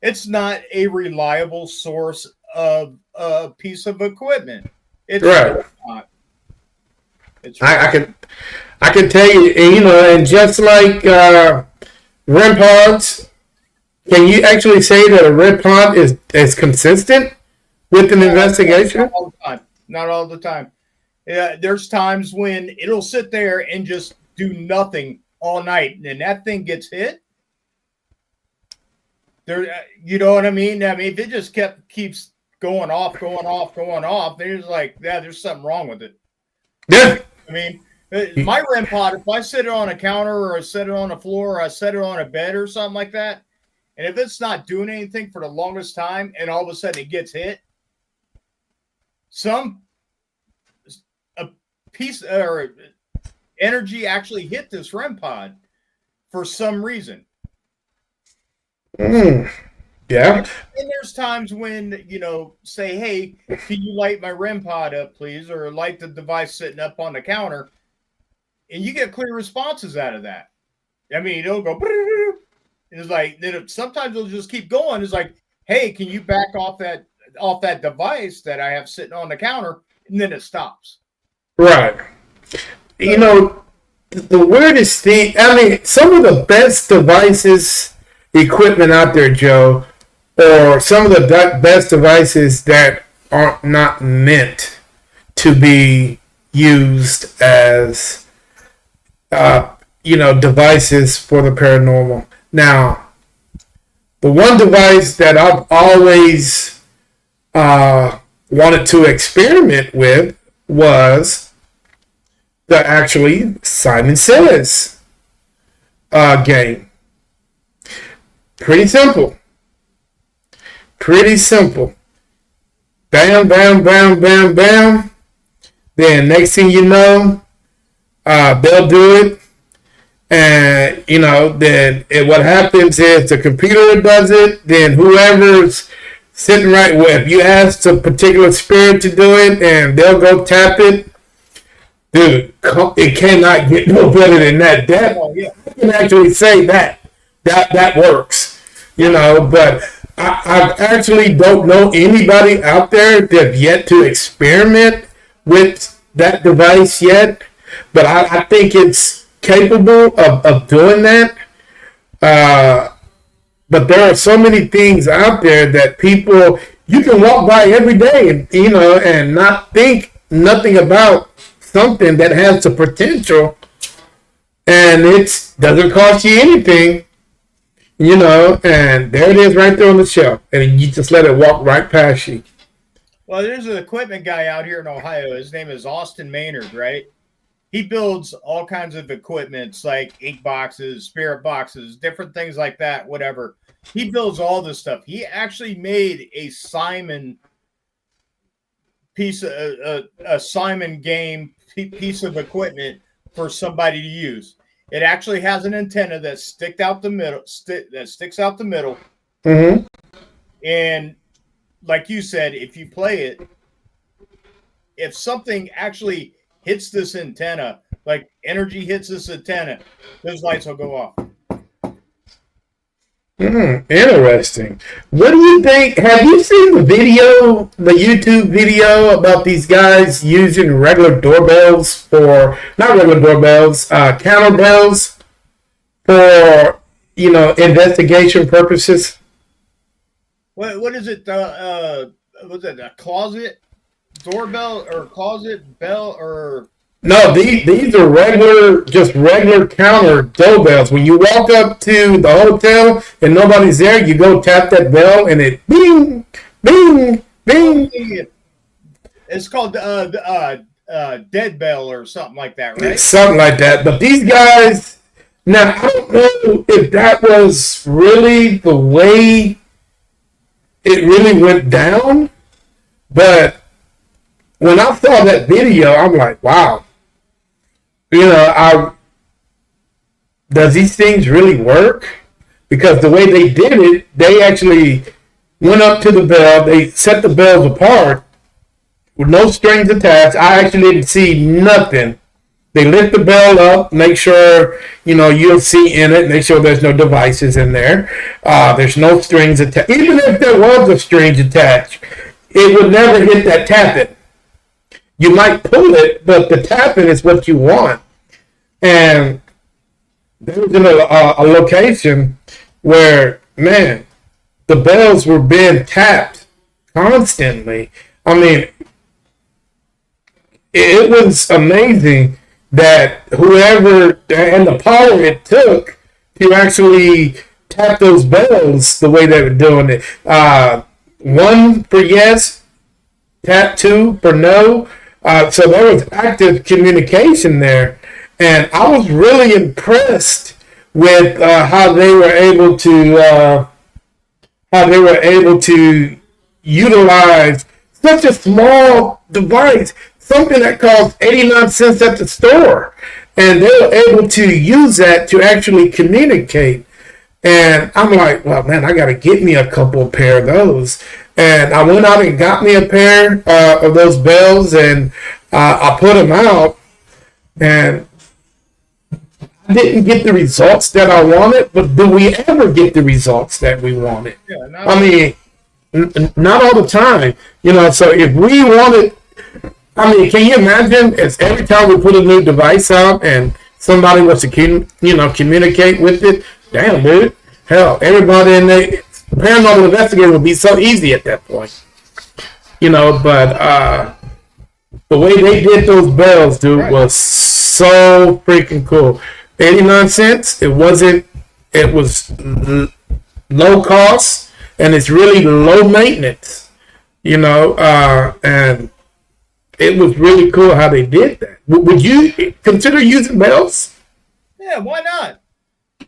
It's not a reliable source of a piece of equipment. It's Right. not. It's I can tell you, and, you know, and just like REM pods, can you actually say that a REM pod is consistent with an investigation? Not all the time. Not all the time. Yeah, there's times when it'll sit there and just do nothing all night, and then that thing gets hit. There, you know what I mean? I mean, if it just keeps going off, then it's like, yeah, there's something wrong with it. Yeah. I mean, my REM pod, if I set it on a counter or I set it on a floor or I set it on a bed or something like that, and if it's not doing anything for the longest time and all of a sudden it gets hit, a piece or energy actually hit this REM pod for some reason. Yeah. And there's times when, you know, say, hey, can you light my REM pod up, please? Or light the device sitting up on the counter. And you get clear responses out of that. I mean, it'll go, and it's like, then sometimes it'll just keep going. It's like, hey, can you back off that device that I have sitting on the counter? And then it stops. Right. You know, the weirdest thing, I mean, some of the best devices, equipment out there, Joe, or some of the best devices that are not meant to be used as, you know, devices for the paranormal. Now, the one device that I've always wanted to experiment with was the actually Simon Says game. Pretty simple. Bam, bam, bam, bam, bam. Then next thing you know, they'll do it. And, you know, then what happens is the computer does it. Then whoever's sitting right where, if you ask a particular spirit to do it and they'll go tap it, dude, it cannot get no better than that. I can actually say that works. You know, but I actually don't know anybody out there that yet to experiment with that device yet. But I think it's capable of doing that. But there are so many things out there that people, you can walk by every day and, you know, and not think nothing about something that has the potential, and it doesn't cost you anything. You know, and there it is right there on the shelf. And you just let it walk right past you. Well, there's an equipment guy out here in Ohio. His name is Austin Maynard, right? He builds all kinds of equipments like ink boxes, spirit boxes, different things like that, whatever. He builds all this stuff. He actually made a Simon a Simon game piece of equipment for somebody to use. It actually has an antenna that sticks out the middle. Mm-hmm. And like you said, if you play it, if something actually hits this antenna, like energy hits this antenna, those lights will go off. Interesting. What do you think? Have you seen the YouTube video about these guys using regular doorbells for, not regular doorbells, counter bells for, you know, investigation purposes? What is it? was it a closet doorbell or closet bell or? No, these are regular counter doorbells. When you walk up to the hotel and nobody's there, you go tap that bell and it bing, bing, bing. It's called dead bell or something like that, right? Something like that. But these guys, now I don't know if that was really the way it really went down, but when I saw that video, I'm like, wow. Does these things really work? Because the way they did it, they actually went up to the bell, they set the bells apart with no strings attached. I actually didn't see nothing. They lift the bell up, make sure, you'll see in it, make sure there's no devices in there. There's no strings attached. Even if there was a string attached, it would never hit that tapping. You might pull it, but the tapping is what you want. And there was a location where, man, the bells were being tapped constantly. I mean, it was amazing that whoever, and the power it took to actually tap those bells the way they were doing it. One for yes, tap two for no. So there was active communication there, and I was really impressed with how they were able to utilize such a small device, something that costs 89 cents at the store, and they were able to use that to actually communicate. And I'm like, well, man, I got to get me a couple pair of those. And I went out and got me a pair of those bells, and I put them out, and I didn't get the results that I wanted, but do we ever get the results that we wanted? Yeah, I mean, not all the time. So if we wanted, can you imagine if every time we put a new device out and somebody was to, communicate with it? Damn, dude. Hell, everybody in the paranormal investigator would be so easy at that point. But the way they did those bells, dude, Right. was so freaking cool. 89 cents. It was low cost, and it's really low maintenance. And it was really cool how they did that. Would you consider using bells? Yeah, why not?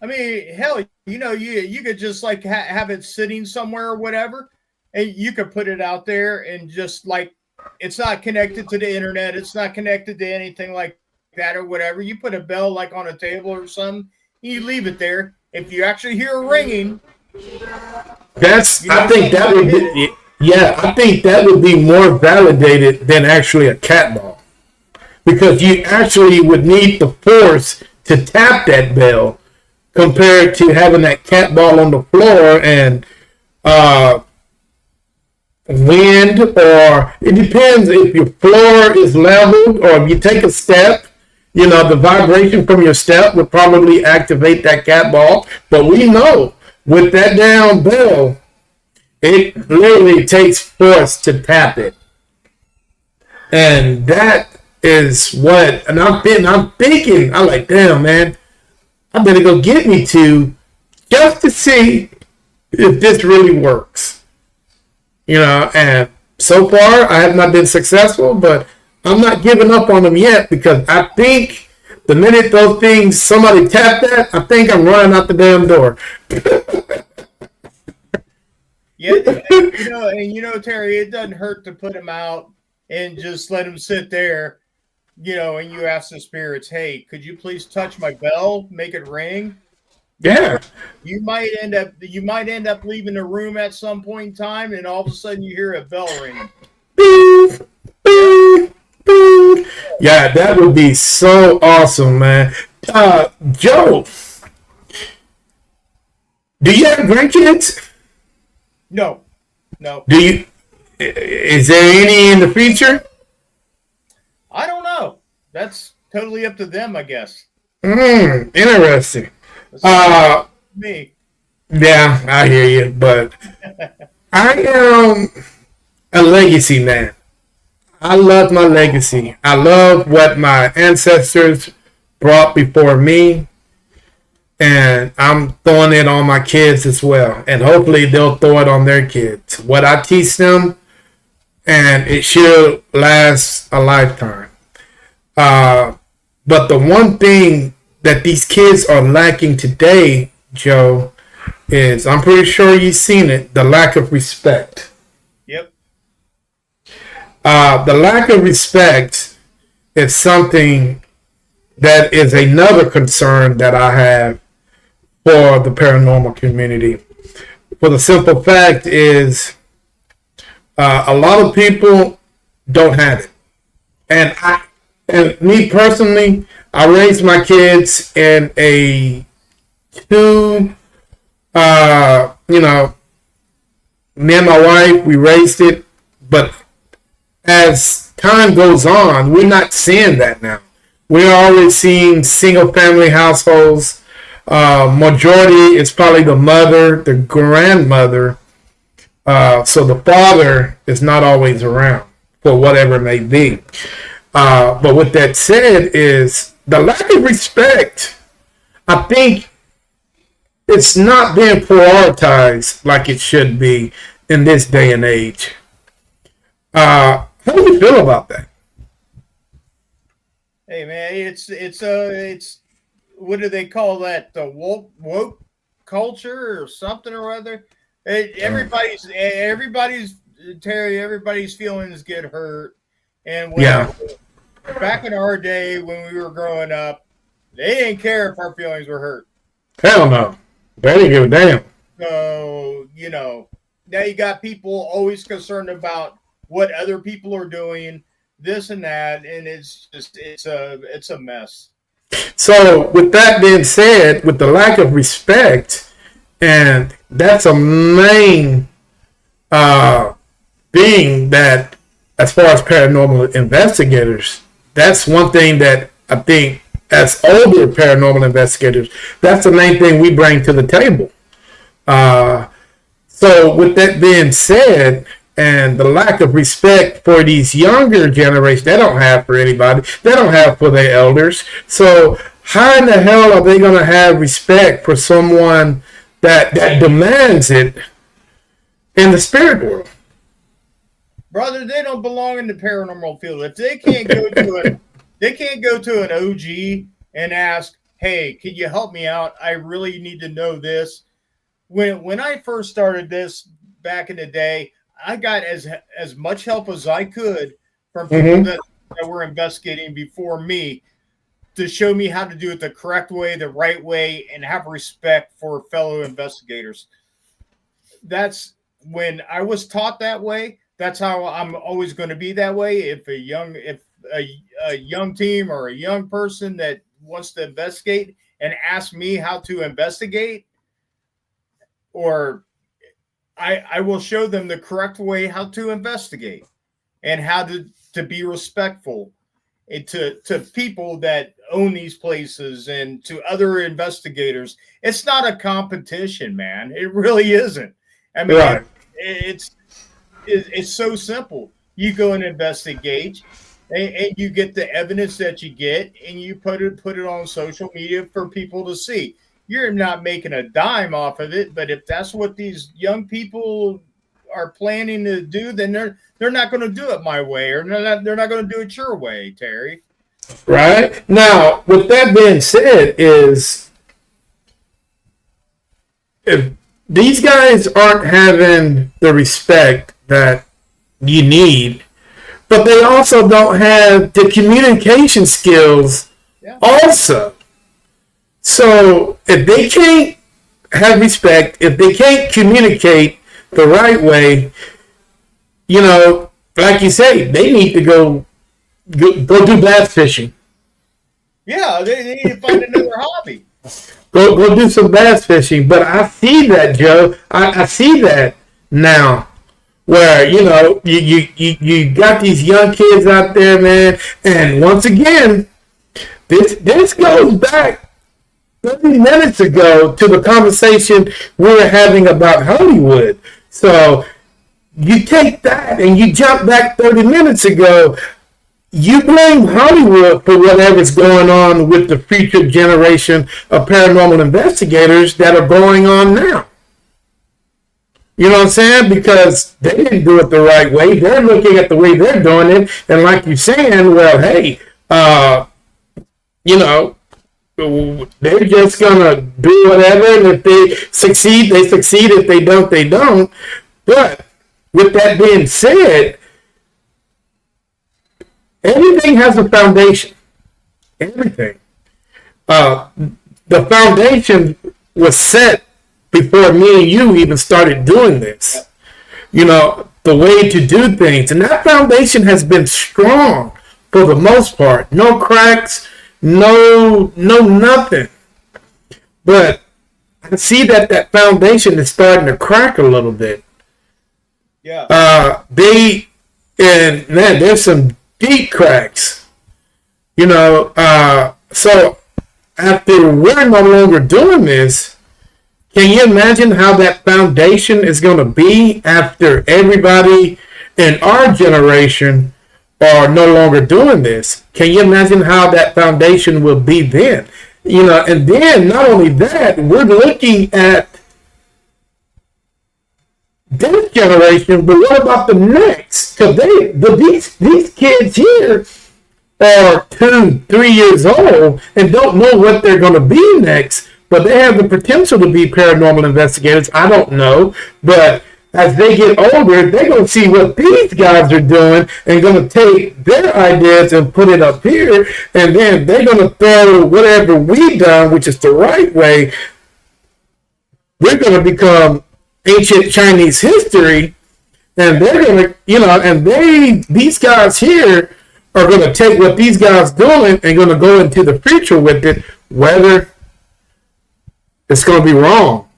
I mean, hell, you could just like have it sitting somewhere or whatever, and you could put it out there and just like it's not connected to the internet, it's not connected to anything like that or whatever. You put a bell like on a table or something, you leave it there. If you actually hear a ringing, I think that would be. Yeah, I think that would be more validated than actually a cat ball, because you actually would need the force to tap that bell compared to having that cat ball on the floor and wind, or it depends if your floor is leveled or if you take a step. The vibration from your step would probably activate that cat ball. But we know with that damn bell, it literally takes force to tap it. And that is what, and I'm thinking, I'm like, damn, man, I better go get me two just to see if this really works. And so far I have not been successful, but I'm not giving up on them yet, because I think the minute those things, somebody tap that, I think I'm running out the damn door. Yeah, Terry, it doesn't hurt to put them out and just let them sit there, and you ask the spirits, hey, could you please touch my bell, make it ring? Yeah. You might end up leaving the room at some point in time, and all of a sudden you hear a bell ring. Beep, beep, beep. Yeah, that would be so awesome, man. Joe, do you have grandkids? No. Do you? Is there any in the future? I don't know. That's totally up to them, I guess. Interesting. Me. Yeah, I hear you, but I a legacy man. I love my legacy. I love what my ancestors brought before me, and I'm throwing it on my kids as well. And hopefully they'll throw it on their kids. What I teach them, and it should last a lifetime. But the one thing that these kids are lacking today, Joe, is, I'm pretty sure you've seen it, the lack of respect. Yep. The lack of respect is something that is another concern that I have for the paranormal community. For the simple fact is, a lot of people don't have it. And me personally, I raised my kids in a me and my wife, we raised it, but as time goes on, we're not seeing that now. We're always seeing single family households. Majority is probably the mother, the grandmother. So the father is not always around for whatever it may be. But with that said, is the lack of respect, I think it's not being prioritized like it should be in this day and age. How do you feel about that? Hey man, it's what do they call that? The woke culture or something or other. Everybody's Terry. Everybody's feelings get hurt, and back in our day when we were growing up, they didn't care if our feelings were hurt. Hell no, they didn't give a damn. So now you got people always concerned about what other people are doing, this and that, and it's a mess. So with that being said, with the lack of respect, and that's a main thing that, as far as paranormal investigators, that's one thing that I think as older paranormal investigators, that's the main thing we bring to the table. So with that being said, and the lack of respect for these younger generations, they don't have for anybody. They don't have for their elders. So how in the hell are they going to have respect for someone that demands it in the spirit world? Brother, they don't belong in the paranormal field. If they can't go to an OG and ask, "Hey, can you help me out? I really need to know this." When I first started this back in the day, I got as much help as I could from people that were investigating before me to show me how to do it the correct way, the right way, and have respect for fellow investigators. That's when I was taught that way. That's how I'm always going to be that way. If a young team or a young person that wants to investigate and ask me how to investigate, or I will show them the correct way how to investigate and how to be respectful to people that own these places and to other investigators. It's not a competition, man. It really isn't. I mean, right. It's so simple. You go and investigate, and you get the evidence that you get, and you put it on social media for people to see. You're not making a dime off of it, but if that's what these young people are planning to do, then they're not going to do it my way, or they're not going to do it your way, Terry. Right. Now, with that being said, is if these guys aren't having the respect that you need, but they also don't have the communication skills also. So if they can't have respect, if they can't communicate the right way, like you say, they need to go do bass fishing. Yeah, they need to find another hobby. Go do some bass fishing. But I see that, Joe. I see that now, where you got these young kids out there, man. And once again, this goes back 30 minutes ago to the conversation we were having about Hollywood. So you take that and you jump back 30 minutes ago. You blame Hollywood for whatever's going on with the future generation of paranormal investigators that are going on now. You know what I'm saying? Because they didn't do it the right way. They're looking at the way they're doing it, and like you're saying, well, hey, you know, they're just gonna do whatever, and if they succeed, they succeed. If they don't, they don't. But with that being said, everything has a foundation. Everything. The foundation was set before me and you even started doing this. You know, the way to do things. And that foundation has been strong for the most part. No cracks, no nothing. But I see that foundation is starting to crack a little bit. Yeah. And man, there's some deep cracks. You know, so after we're no longer doing this, can you imagine how that foundation is going to be after everybody in our generation are no longer doing this? Can you imagine how that foundation will be then? You know, and then not only that, we're looking at this generation, but what about the next? Because these kids here are 2, 3 years old and don't know what they're going to be next, but they have the potential to be paranormal investigators. I don't know, but as they get older, they're going to see what these guys are doing and going to take their ideas and put it up here, and then they're going to throw whatever we done, which is the right way. We're going to become ancient Chinese history, and they're going to, you know, and these guys here are going to take what these guys doing and going to go into the future with it, whether it's going to be wrong.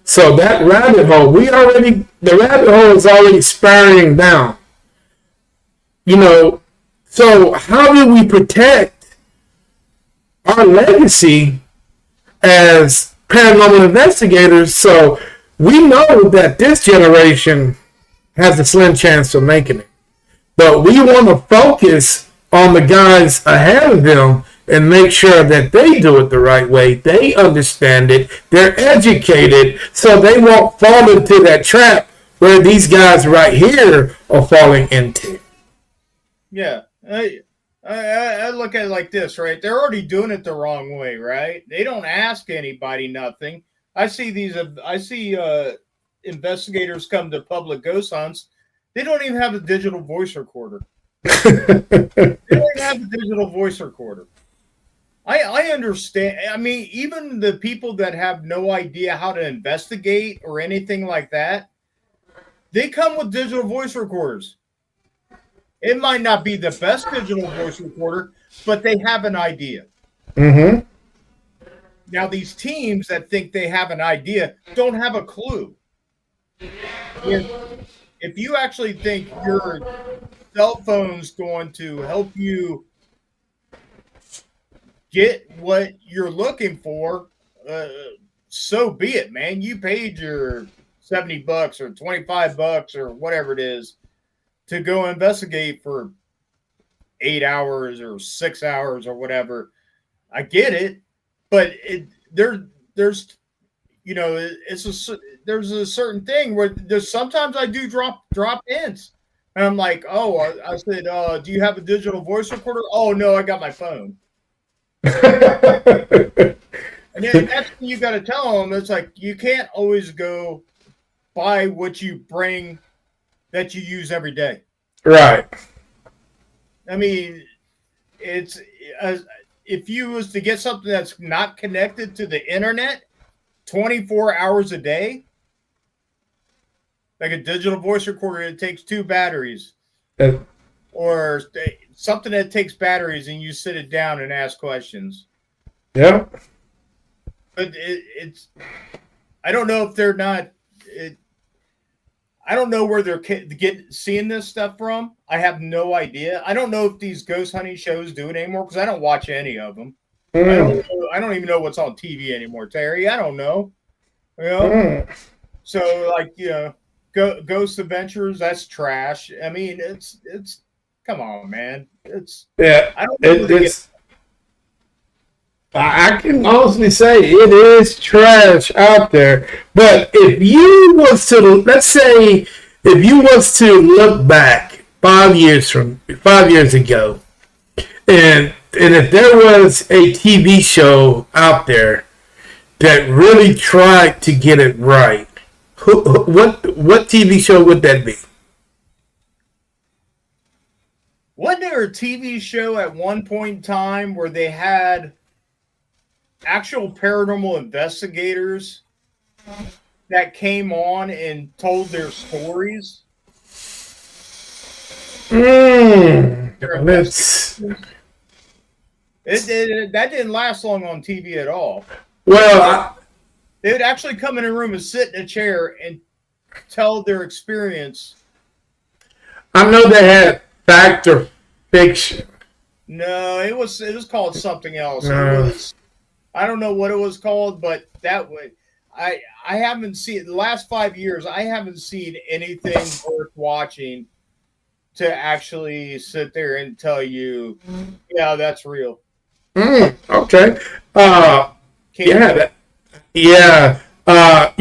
So that rabbit hole, the rabbit hole is already spiraling down. You know, so how do we protect our legacy as paranormal investigators? So we know that this generation has a slim chance of making it. But we want to focus on the guys ahead of them and make sure that they do it the right way. They understand it. They're educated, so they won't fall into that trap where these guys right here are falling into. Yeah. I look at it like this, right? They're already doing it the wrong way, right? They don't ask anybody nothing. I see investigators come to public ghost hunts. They don't even have a digital voice recorder. They don't even have a digital voice recorder. I understand. I mean, even the people that have no idea how to investigate or anything like that, they come with digital voice recorders. It might not be the best digital voice recorder, but they have an idea. Mm-hmm. Now, these teams that think they have an idea don't have a clue. If you actually think your cell phone's going to help you get what you're looking for, so be it, man. You paid your $70 or $25 or whatever it is to go investigate for 8 hours or 6 hours or whatever. I get it, but there's you know, there's a certain thing where there's sometimes I do drop hints, and I'm like, oh, I said, do you have a digital voice recorder? Oh no, I got my phone. And then that's when you got to tell them, it's like you can't always go buy what you bring that you use every day. Right. I mean, it's if you was to get something that's not connected to the internet 24 hours a day, like a digital voice recorder, it takes 2 batteries. Or something that takes batteries and you sit it down and ask questions. Yeah. But it's, I don't know if they're not, I don't know where they're seeing this stuff from. I have no idea. I don't know if these ghost hunting shows do it anymore because I don't watch any of them. I don't even know what's on TV anymore, Terry. I don't know. You know? So, like, you know, Ghost Adventures, that's trash. I mean, it's come on, man. Yeah, I don't know it's. I can honestly say it is trash out there. But if you was to, let's say, if you was to look back 5 years ago, and if there was a TV show out there that really tried to get it right, what TV show would that be? Wasn't there a TV show at one point in time where they had actual paranormal investigators that came on and told their stories? That didn't last long on TV at all. Well, They would actually come in a room and sit in a chair and tell their experience. I know they had fact or fiction. No, it was called something else. I don't know what it was called, but that way I haven't seen the last 5 years. I haven't seen anything worth watching to actually sit there and tell you, yeah, that's real. Okay. You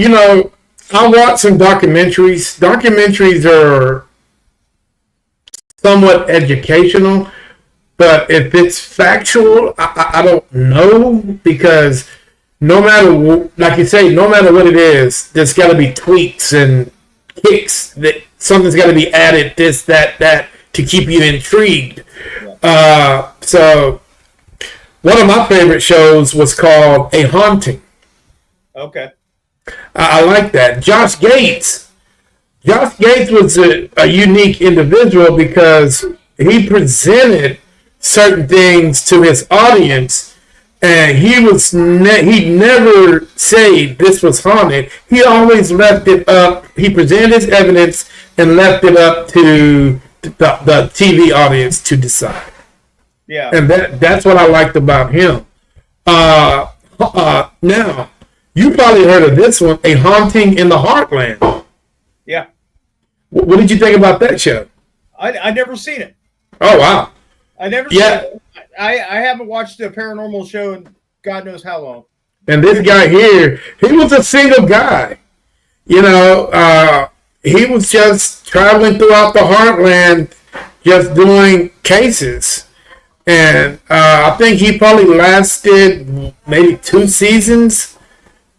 know, I watched some documentaries. Documentaries are somewhat educational, but if it's factual, I don't know, because no matter, like you say, no matter what it is, there's got to be tweaks and kicks, that something's got to be added, this, that, to keep you intrigued. So one of my favorite shows was called A Haunting. Okay. I like that. Josh Gates was a unique individual because he presented certain things to his audience, and he never said this was haunted. He always left it up. He presented his evidence and left it up to the TV audience to decide. Yeah. And that's what I liked about him. Now, you probably heard of this one, A Haunting in the Heartland. Yeah. What did you think about that show? I never seen it. Oh, wow. I never seen it. I haven't watched a paranormal show in God knows how long. And this guy here, he was a single guy. You know, he was just traveling throughout the heartland, just doing cases. And I think he probably lasted maybe 2 seasons,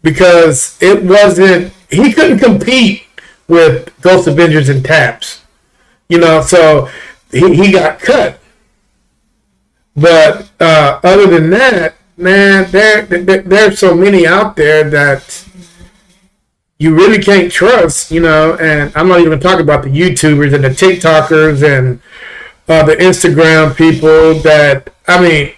because he couldn't compete with Ghost Avengers and Taps. You know, so he got cut. But other than that, man, there's so many out there that you really can't trust, you know. And I'm not even talking about the YouTubers and the TikTokers and the Instagram people that, I mean,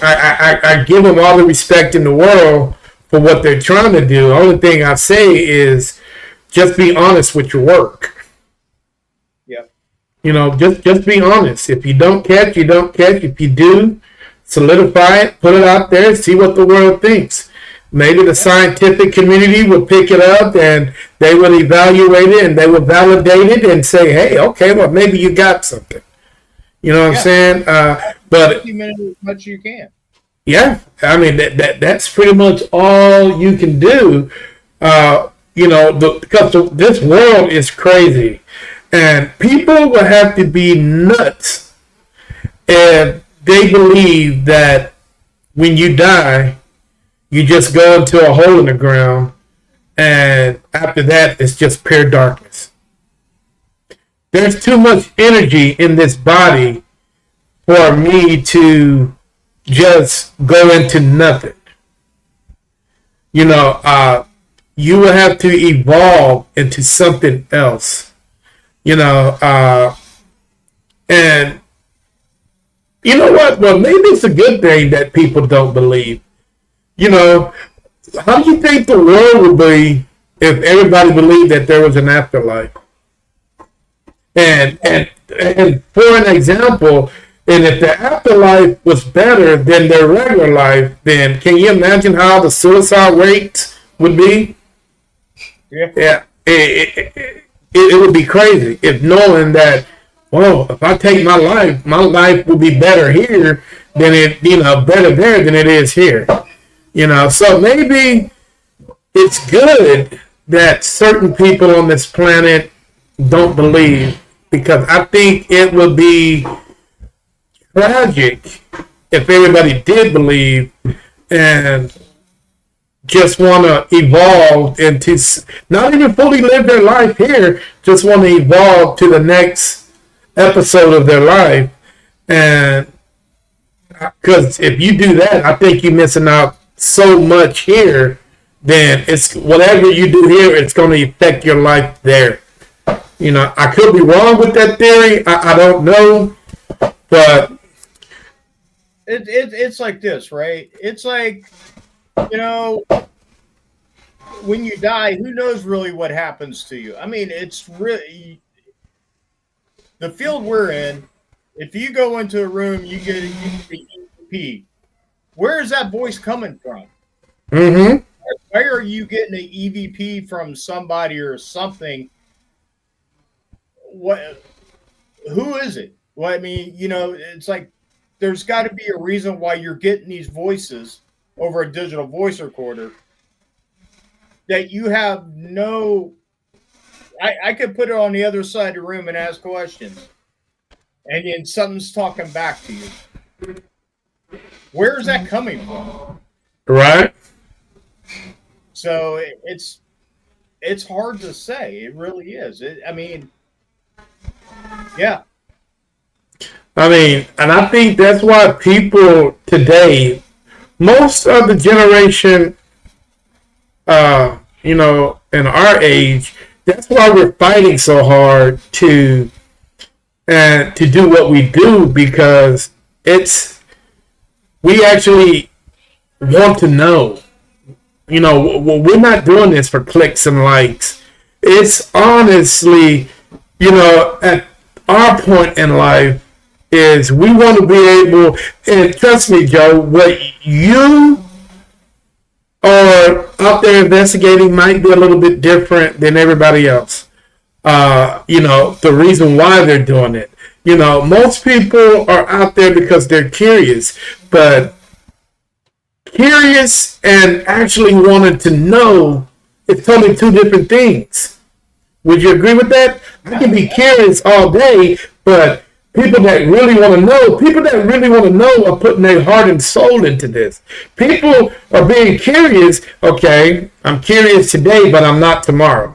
I give them all the respect in the world for what they're trying to do. The only thing I say is just be honest with your work. Yeah. You know, just be honest. If you don't catch, you don't catch. If you do, solidify it, put it out there, see what the world thinks. Maybe the scientific community will pick it up and they will evaluate it and they will validate it and say, hey, okay, well, maybe you got something. You know what I'm saying? But 50 minutes as much as you can. Yeah, I mean that's pretty much all you can do. You know, because this world is crazy, and people will have to be nuts if they believe that when you die, you just go into a hole in the ground, and after that, it's just pure darkness. There's too much energy in this body for me to just go into nothing. You know, you will have to evolve into something else. You know, and you know what? Well, maybe it's a good thing that people don't believe. You know, how do you think the world would be if everybody believed that there was an afterlife? And for an example, and if the afterlife was better than their regular life, then can you imagine how the suicide rate would be? Yeah. Yeah. it would be crazy if knowing that, well, if I take my life will be better here than better there than it is here. So maybe it's good that certain people on this planet don't believe, because I think it would be tragic if everybody did believe and just want to evolve into not even fully live their life here, just want to evolve to the next episode of their life. And because if you do that, I think you're missing out so much here. Then it's whatever you do here, it's going to affect your life there. I could be wrong with that theory. I don't know, but it's like this, right? It's like, when you die, who knows really what happens to you? I mean, it's really the field we're in. If you go into a room, you get an EVP. Where is that voice coming from? Mm-hmm. Where are you getting an EVP from? Somebody or something? What? Who is it? Well, I mean, it's like there's got to be a reason why you're getting these voices over a digital voice recorder that you have no. I could put it on the other side of the room and ask questions, and then something's talking back to you. Where is that coming from? Right. So it's hard to say. It really is. Yeah. And I think that's why people today, most of the generation, in our age, that's why we're fighting so hard to do what we do, because we actually want to know. We're not doing this for clicks and likes. It's honestly, at our point in life, is we want to be able, and trust me, Joe, what you are out there investigating might be a little bit different than everybody else. The reason why they're doing it. Most people are out there because they're curious, but curious and actually wanting to know, it's totally two different things. Would you agree with that? I can be curious all day, but people that really want to know are putting their heart and soul into this. People are being curious. Okay, I'm curious today, but I'm not tomorrow.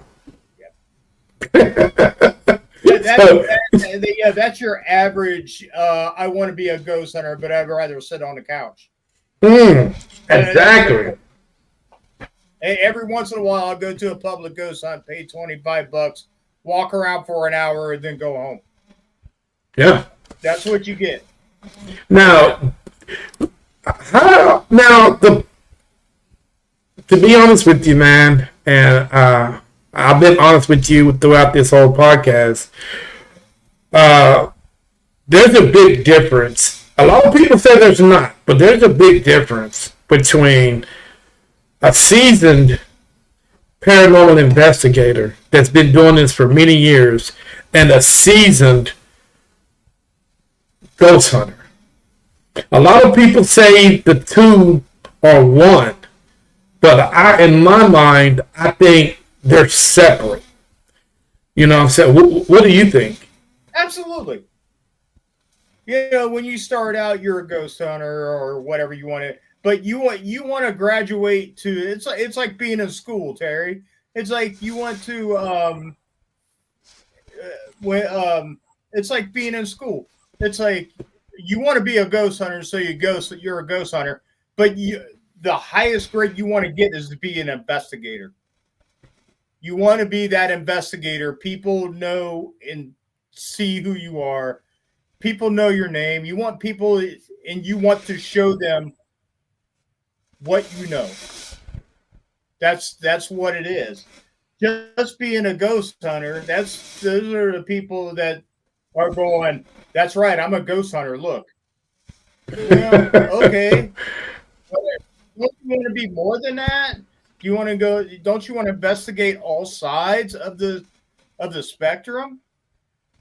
That's your average. I want to be a ghost hunter, but I'd rather sit on the couch. Exactly. Every once in a while, I'll go to a public ghost hunt, pay $25, walk around for an hour, and then go home. Yeah. That's what you get. Now, to be honest with you, man, and I've been honest with you throughout this whole podcast, there's a big difference. A lot of people say there's not, but there's a big difference between a seasoned paranormal investigator that's been doing this for many years and a seasoned ghost hunter. A lot of people say the two are one, but in my mind, I think they're separate. You know what I'm saying? What do you think? Absolutely. When you start out, you're a ghost hunter or whatever you want to, but you want to graduate to. It's like being in school, Terry. It's like you want to it's like being in school. It's like you want to be a ghost hunter, so you're a ghost hunter, but the highest grade you want to get is to be an investigator. You want to be that investigator. People know and see who you are. People know your name. You want people, and you want to show them what you know. That's what it is. Just being a ghost hunter, those are the people that are going, that's right, I'm a ghost hunter, look. Okay. Don't you want to be more than that? You want to go? Don't you want to investigate all sides of the spectrum?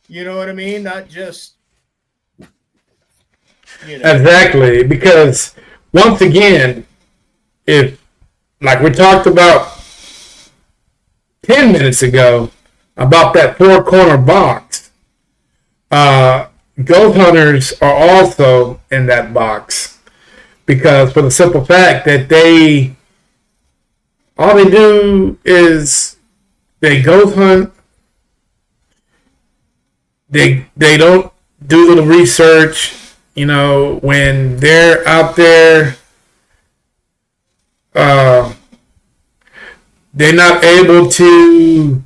You know what I mean? Not just Exactly, because once again, if like we talked about 10 minutes ago about that four-corner box, ghost hunters are also in that box because for the simple fact that all they do is they ghost hunt. They don't do little research. When they're out there, they're not able to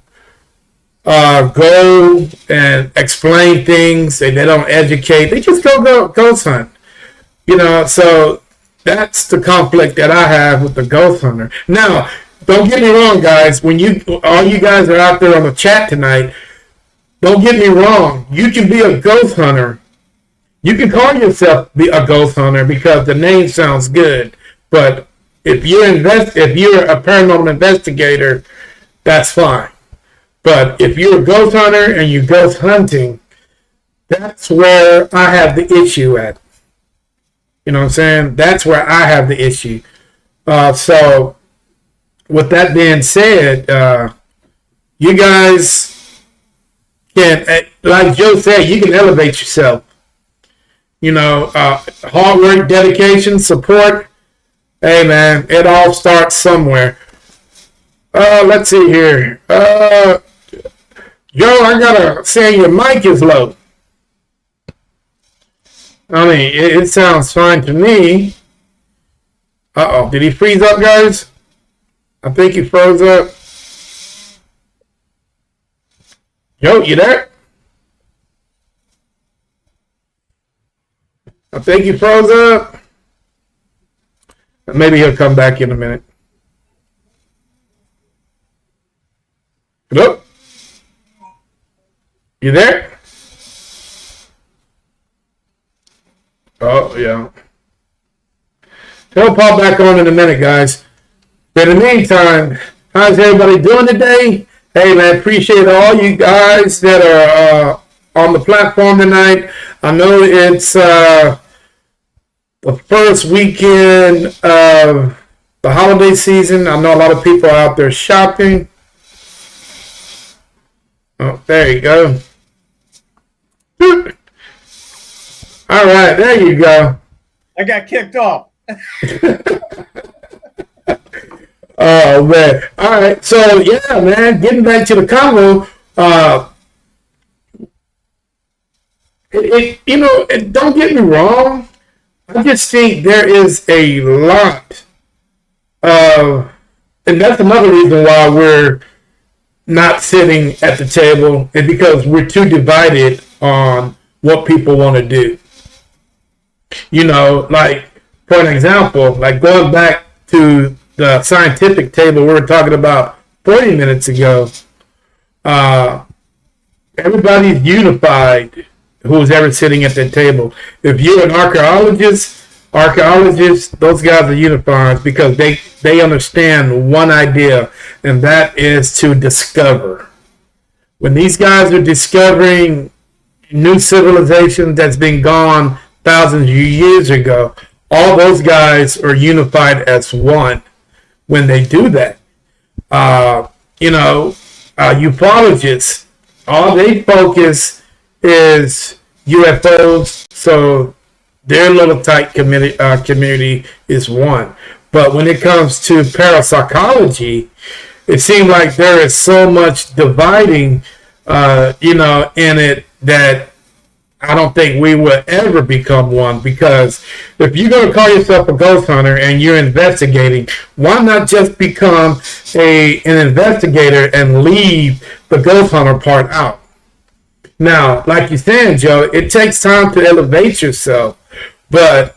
go and explain things. They don't educate. They just go ghost hunt. So that's the conflict that I have with the ghost hunter. Now, don't get me wrong, guys. When all you guys are out there on the chat tonight, don't get me wrong. You can be a ghost hunter. You can call yourself a ghost hunter because the name sounds good. But if you're a paranormal investigator, that's fine. But if you're a ghost hunter and you're ghost hunting, that's where I have the issue at. You know what I'm saying? That's where I have the issue. So, with that being said, you guys can, like Joe said, you can elevate yourself. Hard work, dedication, support. Hey, man, it all starts somewhere. Let's see here. Joe, I gotta say your mic is low. I mean, it sounds fine to me. Uh-oh, did he freeze up, guys? I think he froze up. Yo, you there? I think he froze up. Maybe he'll come back in a minute. Hello? You there? Oh, yeah. He'll pop back on in a minute, guys. But in the meantime, how's everybody doing today? Hey, man, appreciate all you guys that are on the platform tonight. I know it's the first weekend of the holiday season. I know a lot of people are out there shopping. Oh, there you go. All right, there you go. I got kicked off. Oh, man. All right, so, yeah, man, getting back to the convo, don't get me wrong. I just think there is a lot of, and that's another reason why we're not sitting at the table, is because we're too divided on what people want to do. Like, for an example, like going back to the scientific table we were talking about 40 minutes ago, everybody's unified who's ever sitting at that table. If you're an archaeologist, those guys are unified because they understand one idea, and that is to discover. When these guys are discovering new civilization that's been gone thousands of years ago, all those guys are unified as one when they do that. Ufologists, all they focus is UFOs, so their little tight community is one. But when it comes to parapsychology, it seems like there is so much dividing, in it that I don't think we will ever become one. Because if you're going to call yourself a ghost hunter and you're investigating, why not just become an investigator and leave the ghost hunter part out? Now, like you're saying, Joe, it takes time to elevate yourself. But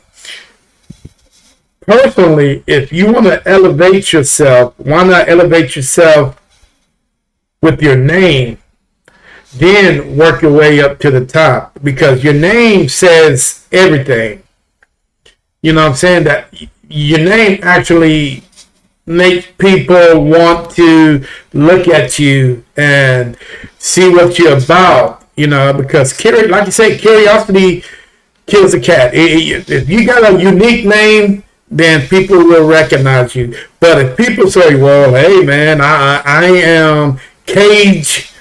personally, if you want to elevate yourself, why not elevate yourself with your name? Then work your way up to the top, because your name says everything. You know what I'm saying? That your name actually make people want to look at you and see what you're about, because like you say, curiosity kills a cat. If you got a unique name, then people will recognize you. But if people say, well, hey man, I am Cage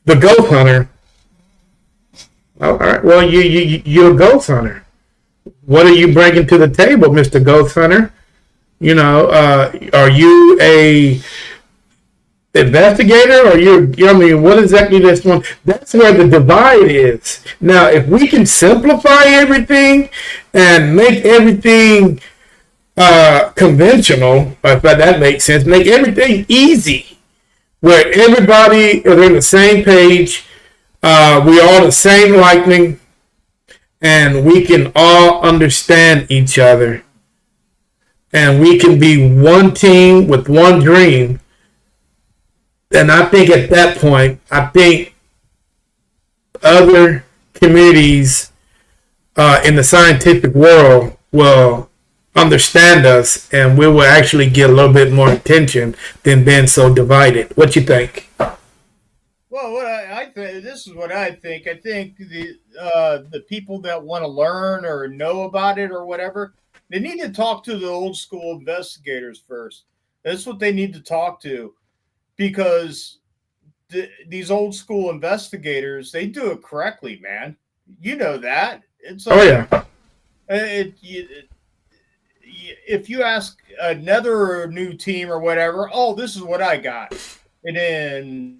the ghost hunter. All right, well, you're a ghost hunter. What are you bringing to the table, Mr. Ghost Hunter? Are you a investigator, or what exactly this one? That's where the divide is. Now, if we can simplify everything and make everything conventional, if that makes sense, make everything easy, where everybody is on the same page, we all the same liking, and we can all understand each other, and we can be one team with one dream. And I think at that point, other communities in the scientific world will understand us, and we will actually get a little bit more attention than being so divided. What you think? Well, this is what I think. I think the people that want to learn or know about it or whatever, they need to talk to the old school investigators first. That's what they need to talk to, because these old school investigators, they do it correctly, man. You know that. It's like, if you ask another new team or whatever, oh, this is what I got, and then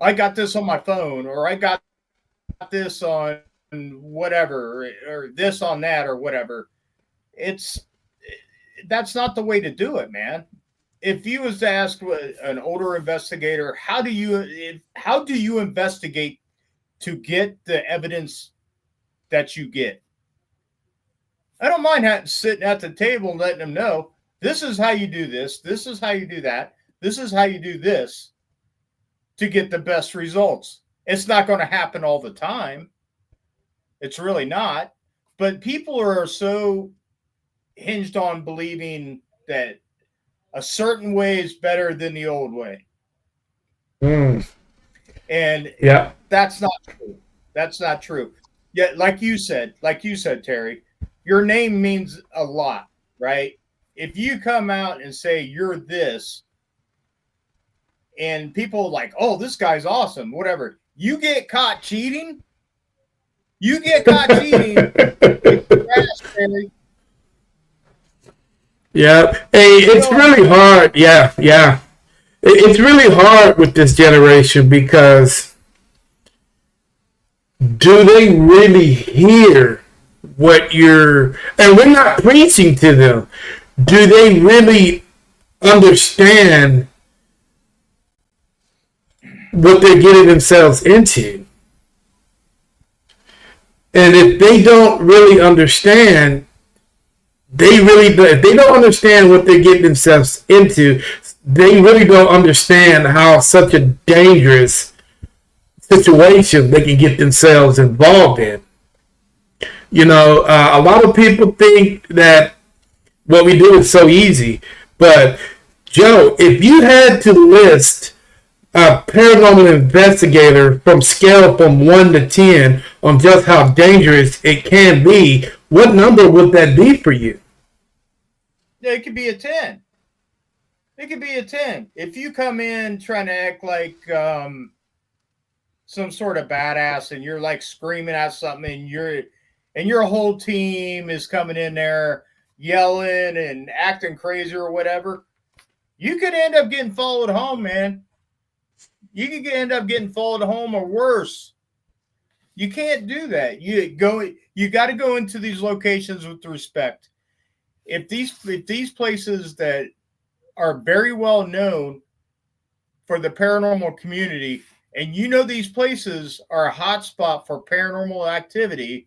I got this on my phone, or I got this on whatever, or this on that, or whatever. That's not the way to do it, man. If you was to ask an older investigator, how do you investigate to get the evidence that you get? I don't mind sitting at the table and letting them know, this is how you do this, this is how you do that, this is how you do this to get the best results. It's not going to happen all the time. It's really not. But people are so hinged on believing that a certain way is better than the old way. And yeah, that's not true. That's not true. Yeah, like you said, Terry, your name means a lot, right? If you come out and say you're this, and people are like, oh, this guy's awesome, whatever. You get caught cheating. Yeah. Hey, it's really hard. Yeah. It's really hard with this generation, because do they really hear what and we're not preaching to them. Do they really understand what they're getting themselves into? And if they don't really understand, if they don't understand what they're getting themselves into, they really don't understand how such a dangerous situation they can get themselves involved in. A lot of people think that what we do is so easy, but Joe, if you had to list a paranormal investigator from 1 to 10 on just how dangerous it can be, what number would that be for you? It could be a 10. It could be a 10. If you come in trying to act like some sort of badass, and you're like screaming at something, and your whole team is coming in there yelling and acting crazy or whatever, you could end up getting followed home, man. You could end up getting followed home, or worse. You can't do that. You got to go into these locations with respect. If these places that are very well known for the paranormal community, and these places are a hot spot for paranormal activity,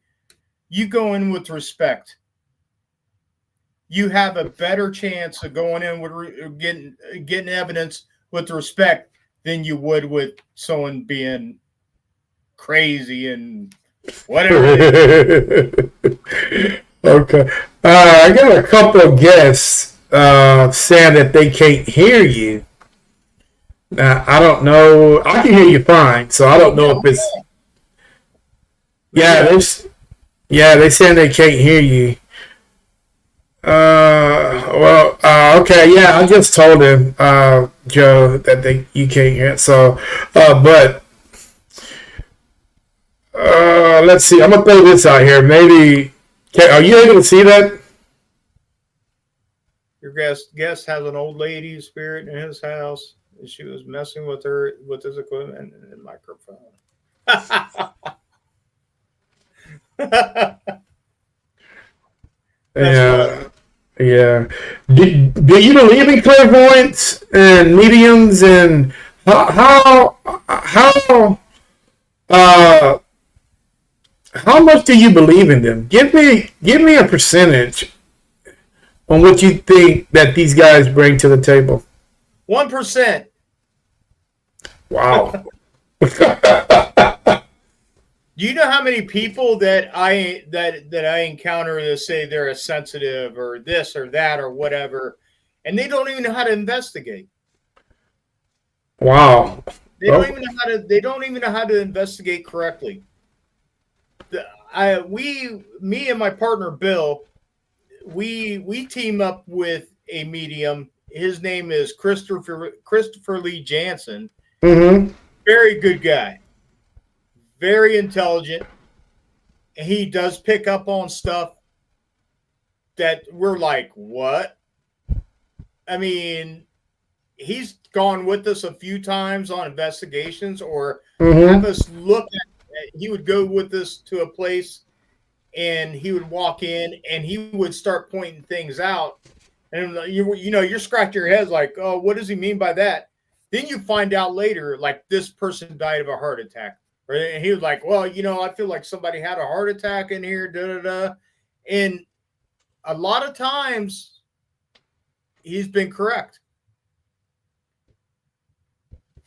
you go in with respect. You have a better chance of going in with getting evidence with respect than you would with someone being crazy and whatever. Okay. I got a couple of guests saying that they can't hear you. Now, I don't know. I can hear you fine, so I don't know if it's. Yeah, they saying they can't hear you. Okay, yeah, I just told him, Joe, that you can't hear it. So, but let's see. I'm gonna throw this out here. Maybe, are you able to see that? Your guest has an old lady spirit in his house, and she was messing with his equipment and the microphone. Yeah, yeah. Do you believe in clairvoyance and mediums, and how much do you believe in them? Give me a percentage on what you think that these guys bring to the table. 1%. Wow. Do you know how many people that I encounter that say they're a sensitive or this or that or whatever, and they don't even know how to investigate. Wow. They don't even know how to investigate correctly. Me and my partner Bill, we team up with a medium. His name is Christopher Lee Jansen. Mm-hmm. Very good guy. Very intelligent. And he does pick up on stuff that we're like, what? I mean, he's gone with us a few times on investigations or have us look at, he would go with us to a place and he would walk in and he would start pointing things out. And you're scratching your head like, oh, what does he mean by that? Then you find out later, like this person died of a heart attack. Right? And he was like, well, I feel like somebody had a heart attack in here, da-da-da. And a lot of times he's been correct.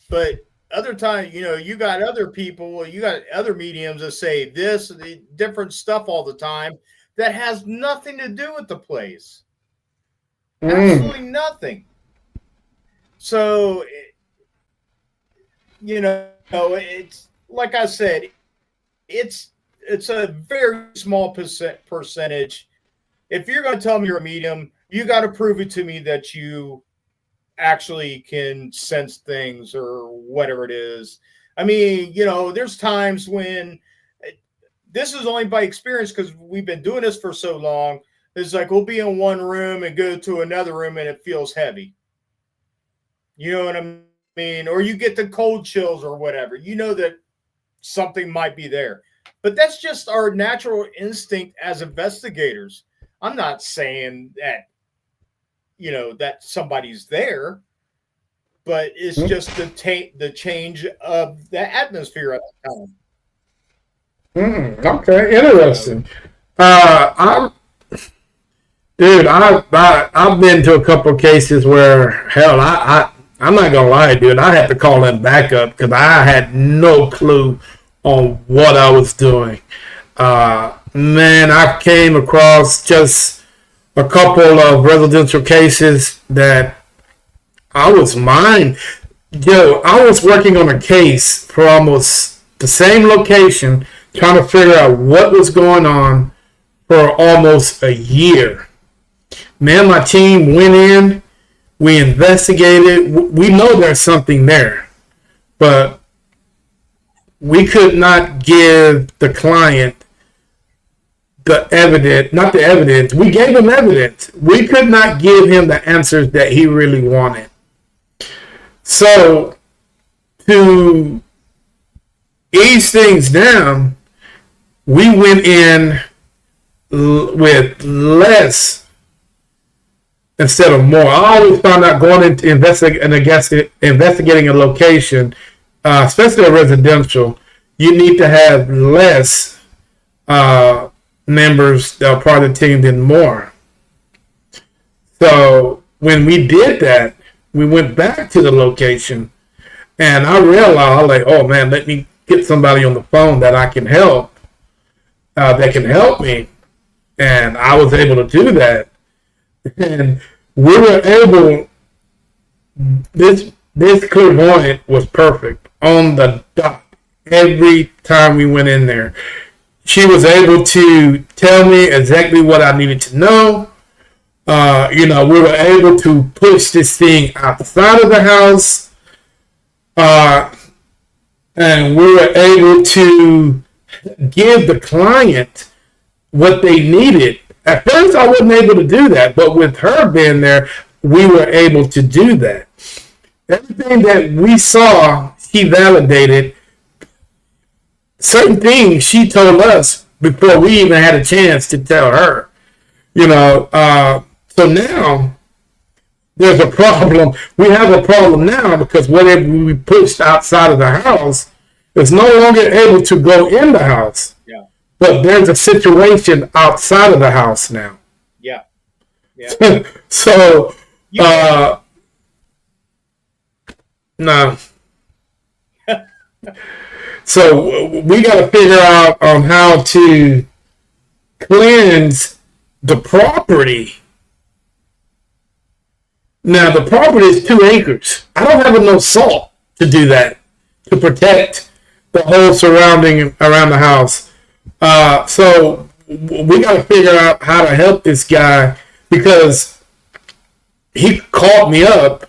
But other times, you got other people, you got other mediums that say this, different stuff all the time that has nothing to do with the place. Absolutely nothing. So, it's like I said, it's a very small percentage. If you're going to tell me you're a medium, you got to prove it to me that you actually can sense things or whatever it is. I mean, there's times when this is only by experience because we've been doing this for so long. It's like we'll be in one room and go to another room and it feels heavy. You know what I mean? Or you get the cold chills or whatever. You know that something might be there. But that's just our natural instinct as investigators. I'm not saying that, that somebody's there, but it's just the change of the atmosphere at the time. Okay, interesting. I've been to a couple of cases where, hell, I'm not gonna lie, dude. I had to call them back up because I had no clue on what I was doing. Man, I came across just a couple of residential cases that I was I was working on a case for almost the same location, trying to figure out what was going on for almost a year. Man, my team went in, we investigated. We know there's something there, but we could not give the client not the evidence. We gave him evidence. We could not give him the answers that he really wanted. So, to ease things down, we went in with less instead of more. I always found out going into investigating a location, especially a residential, you need to have less members that are part of the team than more. So when we did that, we went back to the location, and I realized, like, oh man, let me get somebody on the phone that I can help, that can help me, and I was able to do that. And we were able. This clairvoyant was perfect on the dot every time we went in there. She was able to tell me exactly what I needed to know. We were able to push this thing outside of the house, and we were able to give the client what they needed. At first, I wasn't able to do that, but with her being there, we were able to do that. Everything that we saw, she validated. Certain things she told us before we even had a chance to tell her. So now there's a problem. We have a problem now because whatever we pushed outside of the house is no longer able to go in the house. Yeah. But there's a situation outside of the house now. Yeah. Yeah. So, no. So we got to figure out on how to cleanse the property. Now the property is 2 acres. I don't have enough salt to do that, to protect the whole surrounding around the house. So we got to figure out how to help this guy because he called me up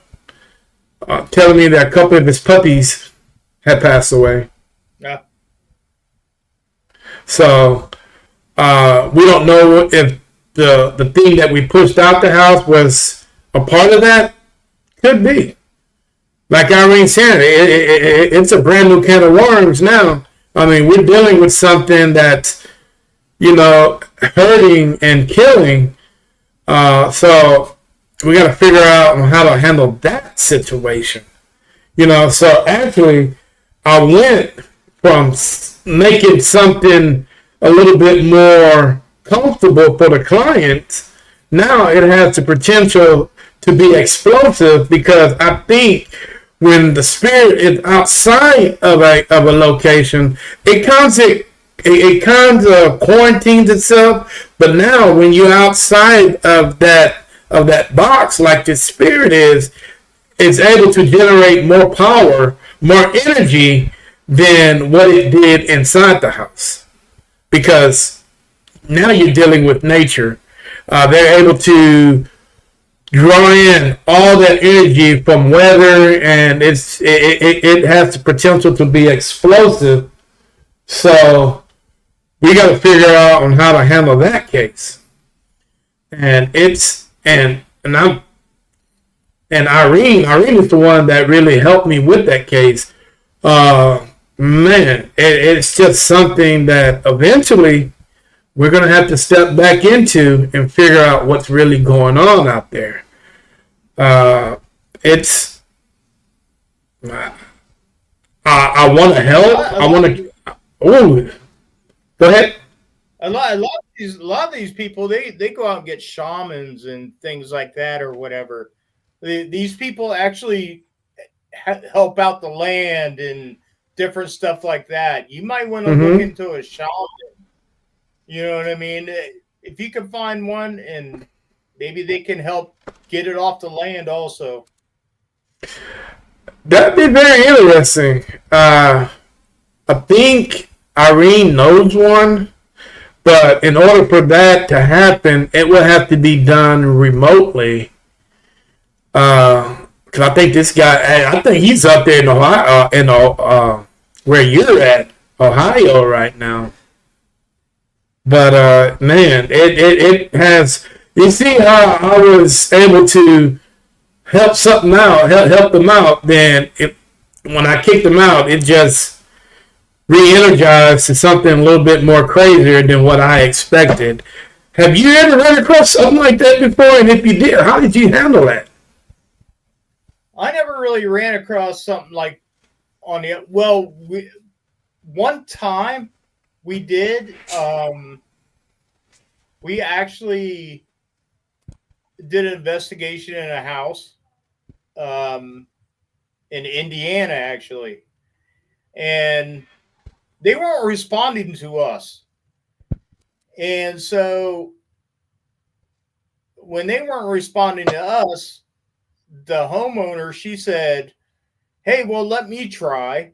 telling me that a couple of his puppies had passed away. Yeah. So we don't know if the thing that we pushed out the house was a part of that. Could be. Like Irene said, it's a brand new can of worms now. I mean, we're dealing with something that's, hurting and killing. So we got to figure out how to handle that situation. So actually, I went from making something a little bit more comfortable for the client. Now it has the potential to be explosive because I think when the spirit is outside of a location, it kind of quarantines itself. But now when you're outside of that box, like the spirit is, it's able to generate more power, more energy than what it did inside the house. Because now you're dealing with nature. They're able to draw in all that energy from weather, and it has the potential to be explosive. So we got to figure out on how to handle that case. And Irene is the one that really helped me with that case. It's just something that eventually we're going to have to step back into and figure out what's really going on out there. I want to help. I want to. Oh, go ahead. A lot of these people they go out and get shamans and things like that or whatever. These people actually help out the land and different stuff like that. You might want to look into a shaman. You know what I mean? If you can find one, and maybe they can help get it off the land also. That'd be very interesting. I think Irene knows one, but in order for that to happen, it will have to be done remotely. Because I think this guy, I think he's up there in Ohio, where you're at, Ohio right now. But man, it has. You see how I was able to help something out, help them out. Then when I kicked them out, it just re-energized to something a little bit more crazier than what I expected. Have you ever run across something like that before? And if you did, how did you handle that? I never really ran across something like one time we did. We actually did an investigation in a house in Indiana, actually. And they weren't responding to us. And so when they weren't responding to us, the homeowner, she said, "Hey, well, let me try."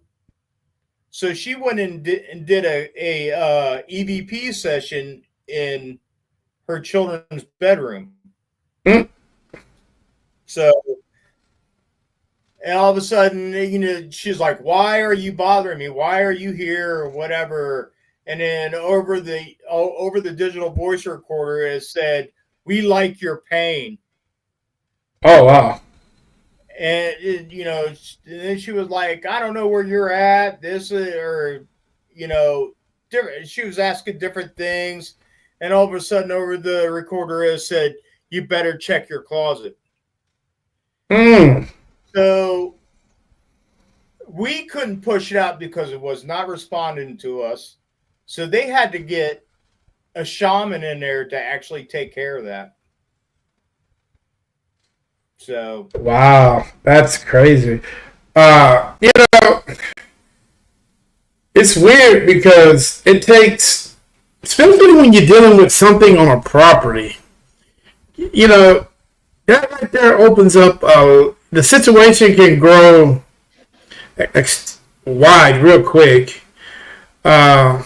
So she went and did a EVP session in her children's bedroom. Mm. So, and all of a sudden, she's like, "Why are you bothering me? Why are you here?" Or whatever. And then over the digital voice recorder, it said, "We like your pain." Oh wow. And then she was like, "I don't know where you're at. This or different." She was asking different things, and all of a sudden, over the recorder, it said, "You better check your closet." Mm. So we couldn't push it out because it was not responding to us. So they had to get a shaman in there to actually take care of that. So Wow, that's crazy. You know, it's weird because it takes, especially when you're dealing with something on a property. You know, that right there opens up. The situation can grow wide real quick. Uh,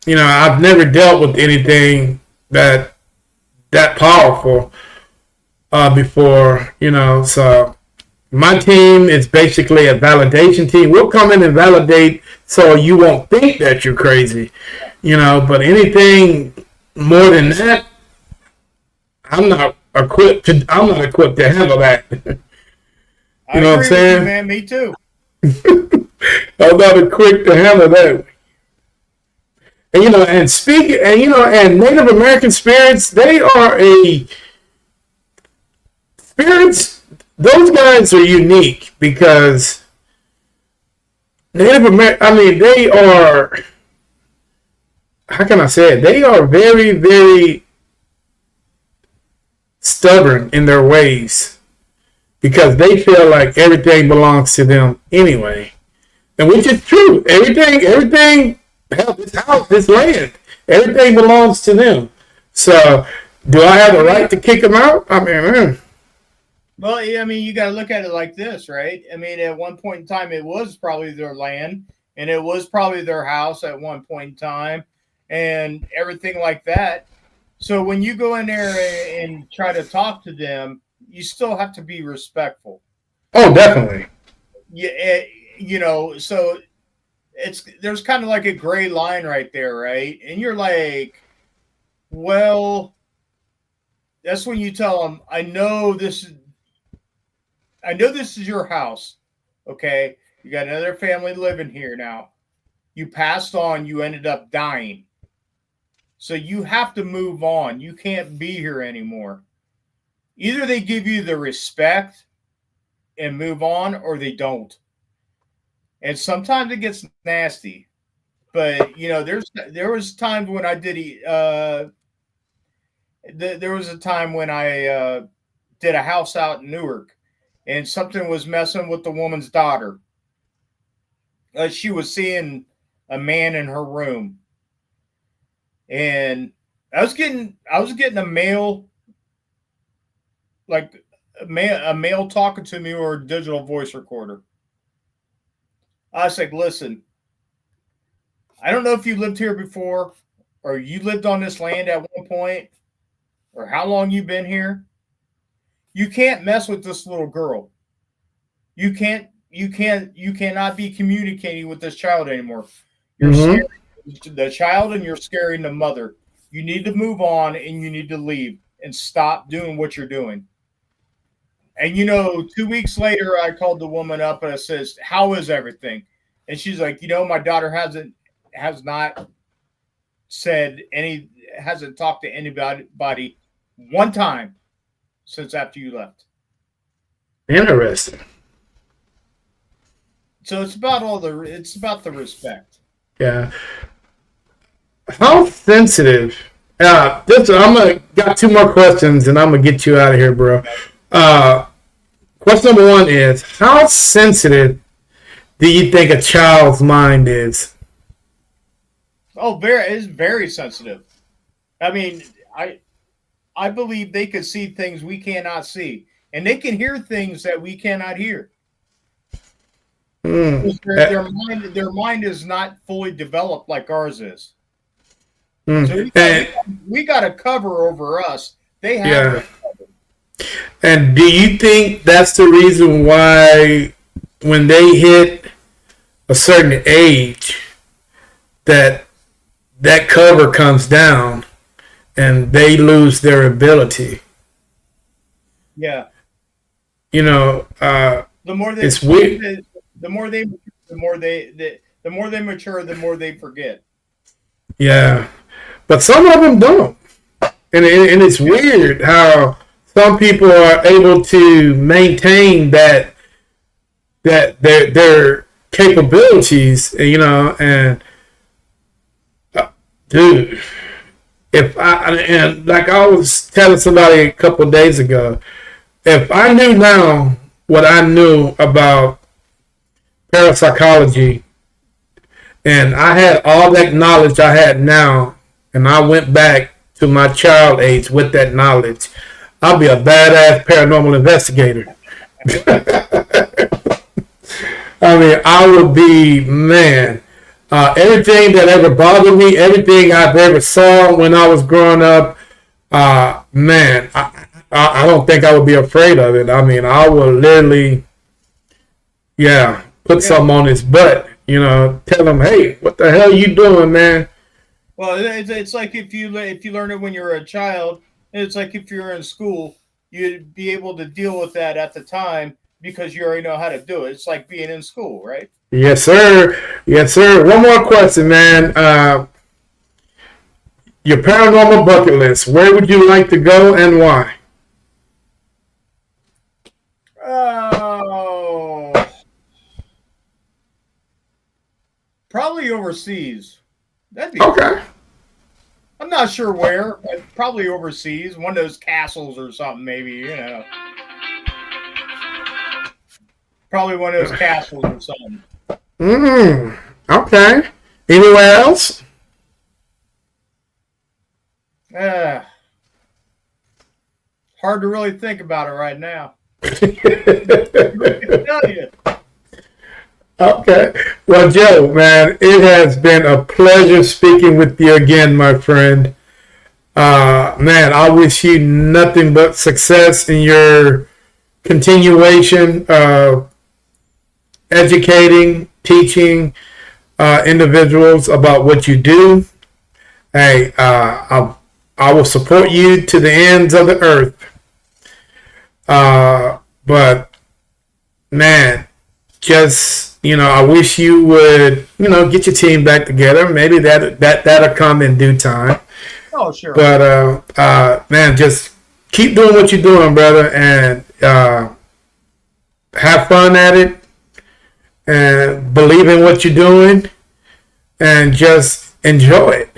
I've never dealt with anything that powerful before. So my team is basically a validation team. We'll come in and validate so you won't think that you're crazy. But anything more than that, I'm not equipped to handle that. I know what I'm agree with saying? you, man. Me too. I'm not equipped to handle that. And Native American spirits, they are spirits. Those guys are unique because Native American. I mean, they are. How can I say it? They are very, very stubborn in their ways because they feel like everything belongs to them anyway, and which is true. Everything. Hell, this house, this land, everything belongs to them. So, do I have the right to kick them out? I mean, Well, I mean, you got to look at it like this, right? I mean, at one point in time, it was probably their land and it was probably their house at one point in time and everything like that. So when you go in there and try to talk to them, you still have to be respectful. oh, definitely. Yeah, so there's kind of like a gray line right there, right? And you're like, well, that's when you tell them, I know this is your house. Okay. You got another family living here now. You passed on, you ended up dying. So you have to move on. You can't be here anymore. Either they give you the respect and move on, or they don't. And sometimes it gets nasty. But there was times when I did. There was a time when I did a house out in Newark, and something was messing with the woman's daughter. She was seeing a man in her room, and I was getting a male, like a male talking to me, or a digital voice recorder. I was like, listen, I don't know if you lived here before, or you lived on this land at one point, or how long you've been here. You can't mess with this little girl. You cannot be communicating with this child anymore. You're Mm-hmm. scaring the child and you're scaring the mother. You need to move on and you need to leave and stop doing what you're doing. And 2 weeks later, I called the woman up and I says, "How is everything?" And she's like, "My daughter has not hasn't talked to anybody one time since after you left." Interesting. So it's about the respect. Yeah. How sensitive? I'm gonna got two more questions, and I'm gonna get you out of here, bro. Question number one is: how sensitive do you think a child's mind is? Oh, it's very sensitive. I mean, I believe they could see things we cannot see, and they can hear things that we cannot hear. Mm. Their mind is not fully developed like ours is. Mm. So we got a cover over us. They have. Yeah. And do you think that's the reason why when they hit a certain age that cover comes down and they lose their ability? Yeah. You know, the more they it's weird. The more they mature, the more they forget. Yeah, but some of them don't, and it's weird how some people are able to maintain that their capabilities, you know, and dude, and like I was telling somebody a couple of days ago, if I knew now what I knew about parapsychology, and I had all that knowledge I had now, and I went back to my child age with that knowledge, I'll be a badass paranormal investigator. I mean, I would be, man, everything that ever bothered me, everything I've ever saw when I was growing up, man, I don't think I would be afraid of it. I mean, I would literally, put something on his butt, you know, tell him, hey, what the hell you doing, man? Well, it's like if you learn it when you're a child, it's like if you're in school, you'd be able to deal with that at the time because you already know how to do it. It's like being in school, right? Yes, sir. Yes, sir. One more question, man. Your paranormal bucket list. Where would you like to go and why? Oh, probably overseas. That'd be Okay. cool. I'm not sure where, but probably overseas. One of those castles or something, maybe, you know. Probably one of those castles or something. Okay. Anywhere else? Hard to really think about it right now. Okay. Well, Joe, man, it has been a pleasure speaking with you again, my friend. Man, I wish you nothing but success in your continuation of educating, teaching individuals about what you do. Hey, I will support you to the ends of the earth. But man, just, you know, I wish you would, you know, get your team back together. Maybe that'll come in due time. Oh, sure. But man, just keep doing what you're doing, brother, and have fun at it, and believe in what you're doing, and just enjoy it,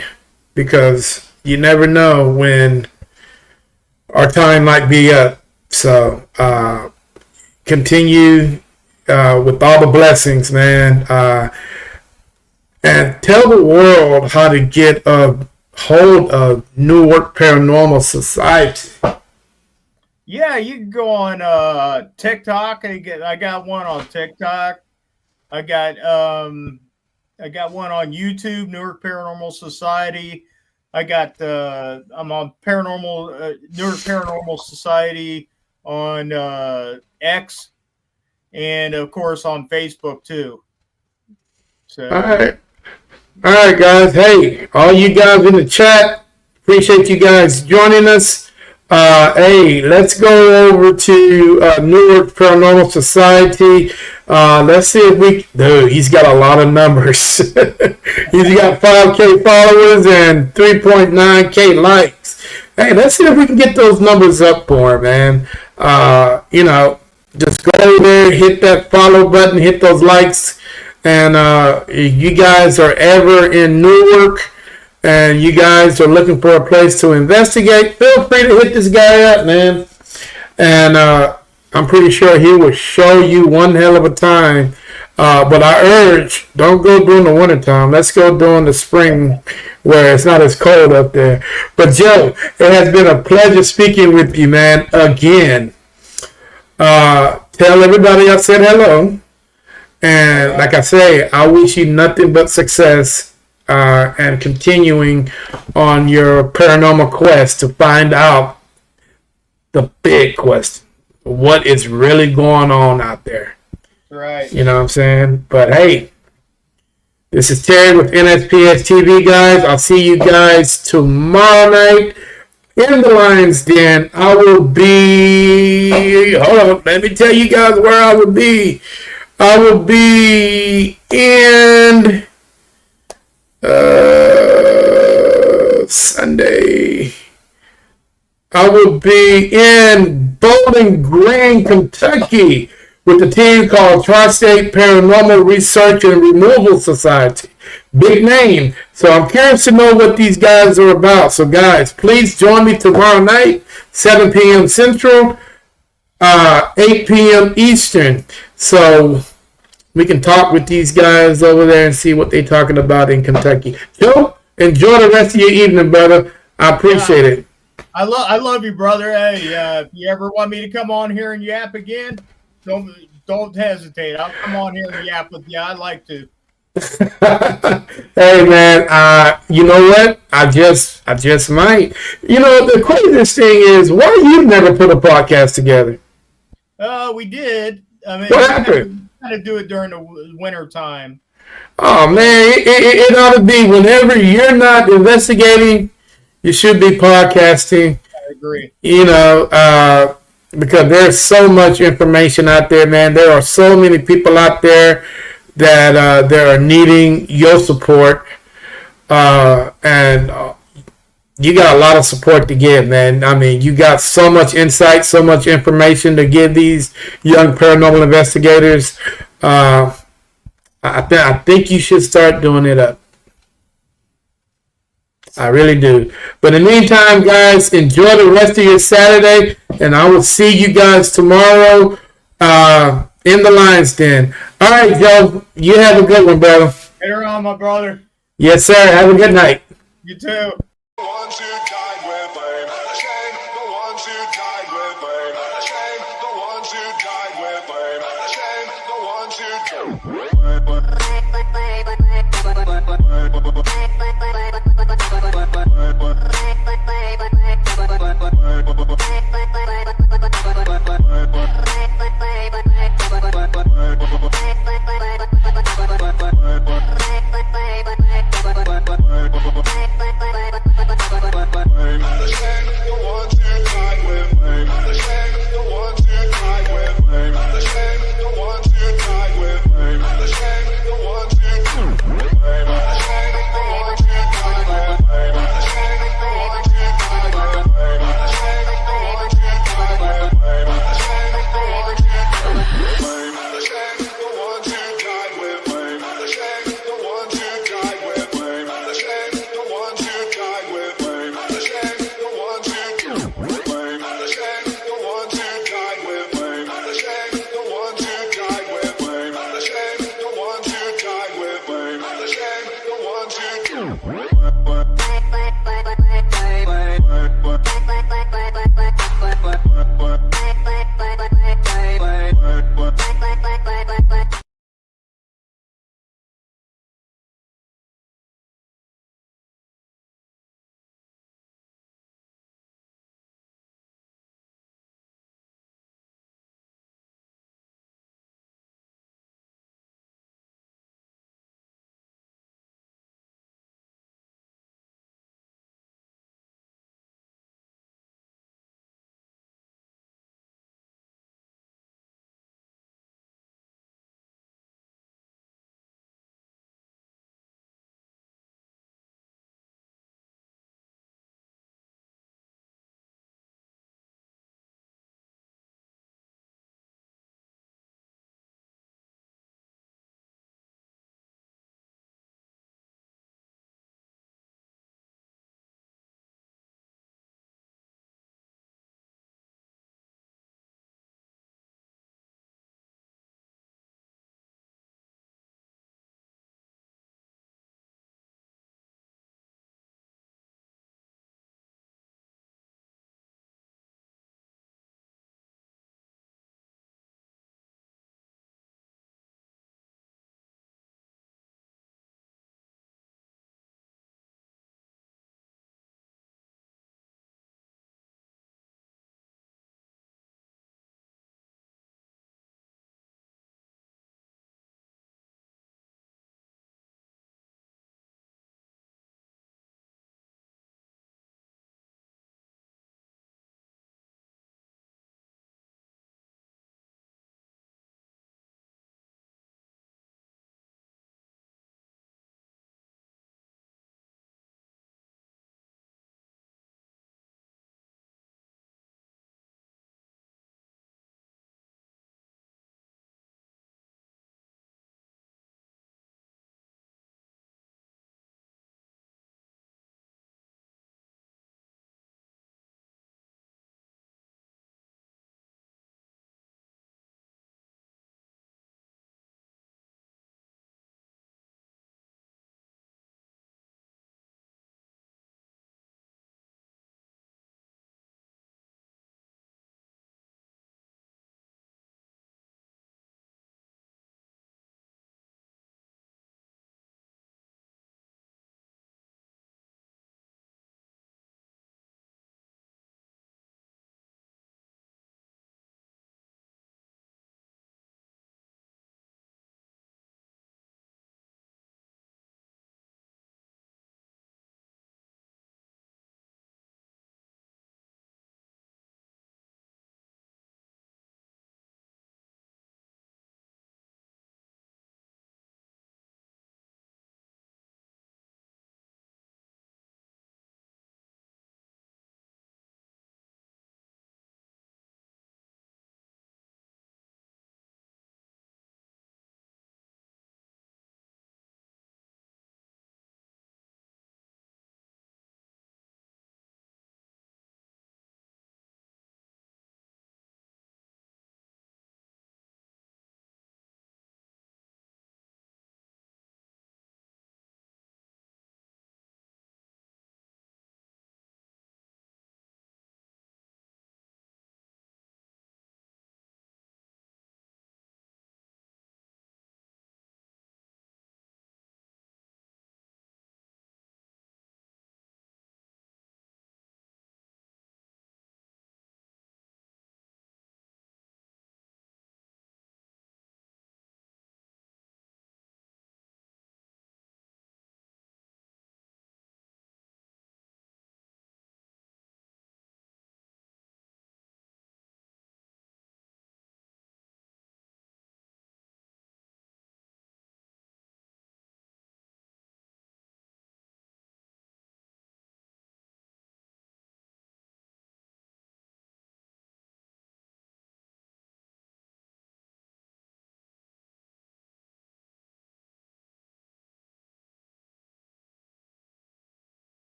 because you never know when our time might be up. So continue with all the blessings, man, and tell the world how to get a hold of Newark Paranormal Society. Yeah, you can go on TikTok. I got one on TikTok. I got one on YouTube, Newark Paranormal Society. I'm on Newark Paranormal Society on X, and of course on Facebook too. So All right, guys. Hey, all you guys in the chat, appreciate you guys joining us. Hey, let's go over to Newark Paranormal Society. Let's see if dude, he's got a lot of numbers. He's got 5K followers and 3.9K likes. Hey, let's see if we can get those numbers up for him, man. You know, just go over there, hit that follow button, hit those likes. And if you guys are ever in Newark and you guys are looking for a place to investigate, feel free to hit this guy up, man. And I'm pretty sure he will show you one hell of a time But I urge, don't go during the wintertime. Let's go during the spring where it's not as cold up there. But Joe, it has been a pleasure speaking with you, man, again. Tell everybody I said hello. And like I say, I wish you nothing but success and continuing on your paranormal quest to find out the big question. What is really going on out there? Right. You know what I'm saying? But hey, this is Terry with NSPS TV, guys. I'll see you guys tomorrow night in the Lions Den. I will be. Hold on, let me tell you guys where I will be. I will be in Sunday. I will be in Bowling Green, Kentucky, with a team called Tri-State Paranormal Research and Removal Society. Big name. So I'm curious to know what these guys are about. So guys, please join me tomorrow night, 7 p.m. Central, 8 p.m. Eastern. So we can talk with these guys over there and see what they're talking about in Kentucky. Joe, enjoy the rest of your evening, brother. I appreciate it. I love you, brother. Hey, if you ever want me to come on here and yap again, don't hesitate. I'll come on here and yap with you. I'd like to. Hey man, you know what? I just might. You know, the craziest thing is, why you never put a podcast together? We did. I mean, What happened? Kind of do it during the winter time. Oh man, it ought to be whenever you're not investigating, you should be podcasting. I agree. You know, because there's so much information out there, man. There are so many people out there that are needing your support, and you got a lot of support to give, man. I mean, you got so much insight, so much information to give these young paranormal investigators. I think you should start doing it up. I really do. But in the meantime, guys, enjoy the rest of your Saturday, and I will see you guys tomorrow in the Lions Den. All right, Joe, you have a good one, brother. Later on, my brother. Yes, sir. Have a good night. You too. The ones who died with blame, shame, the ones who died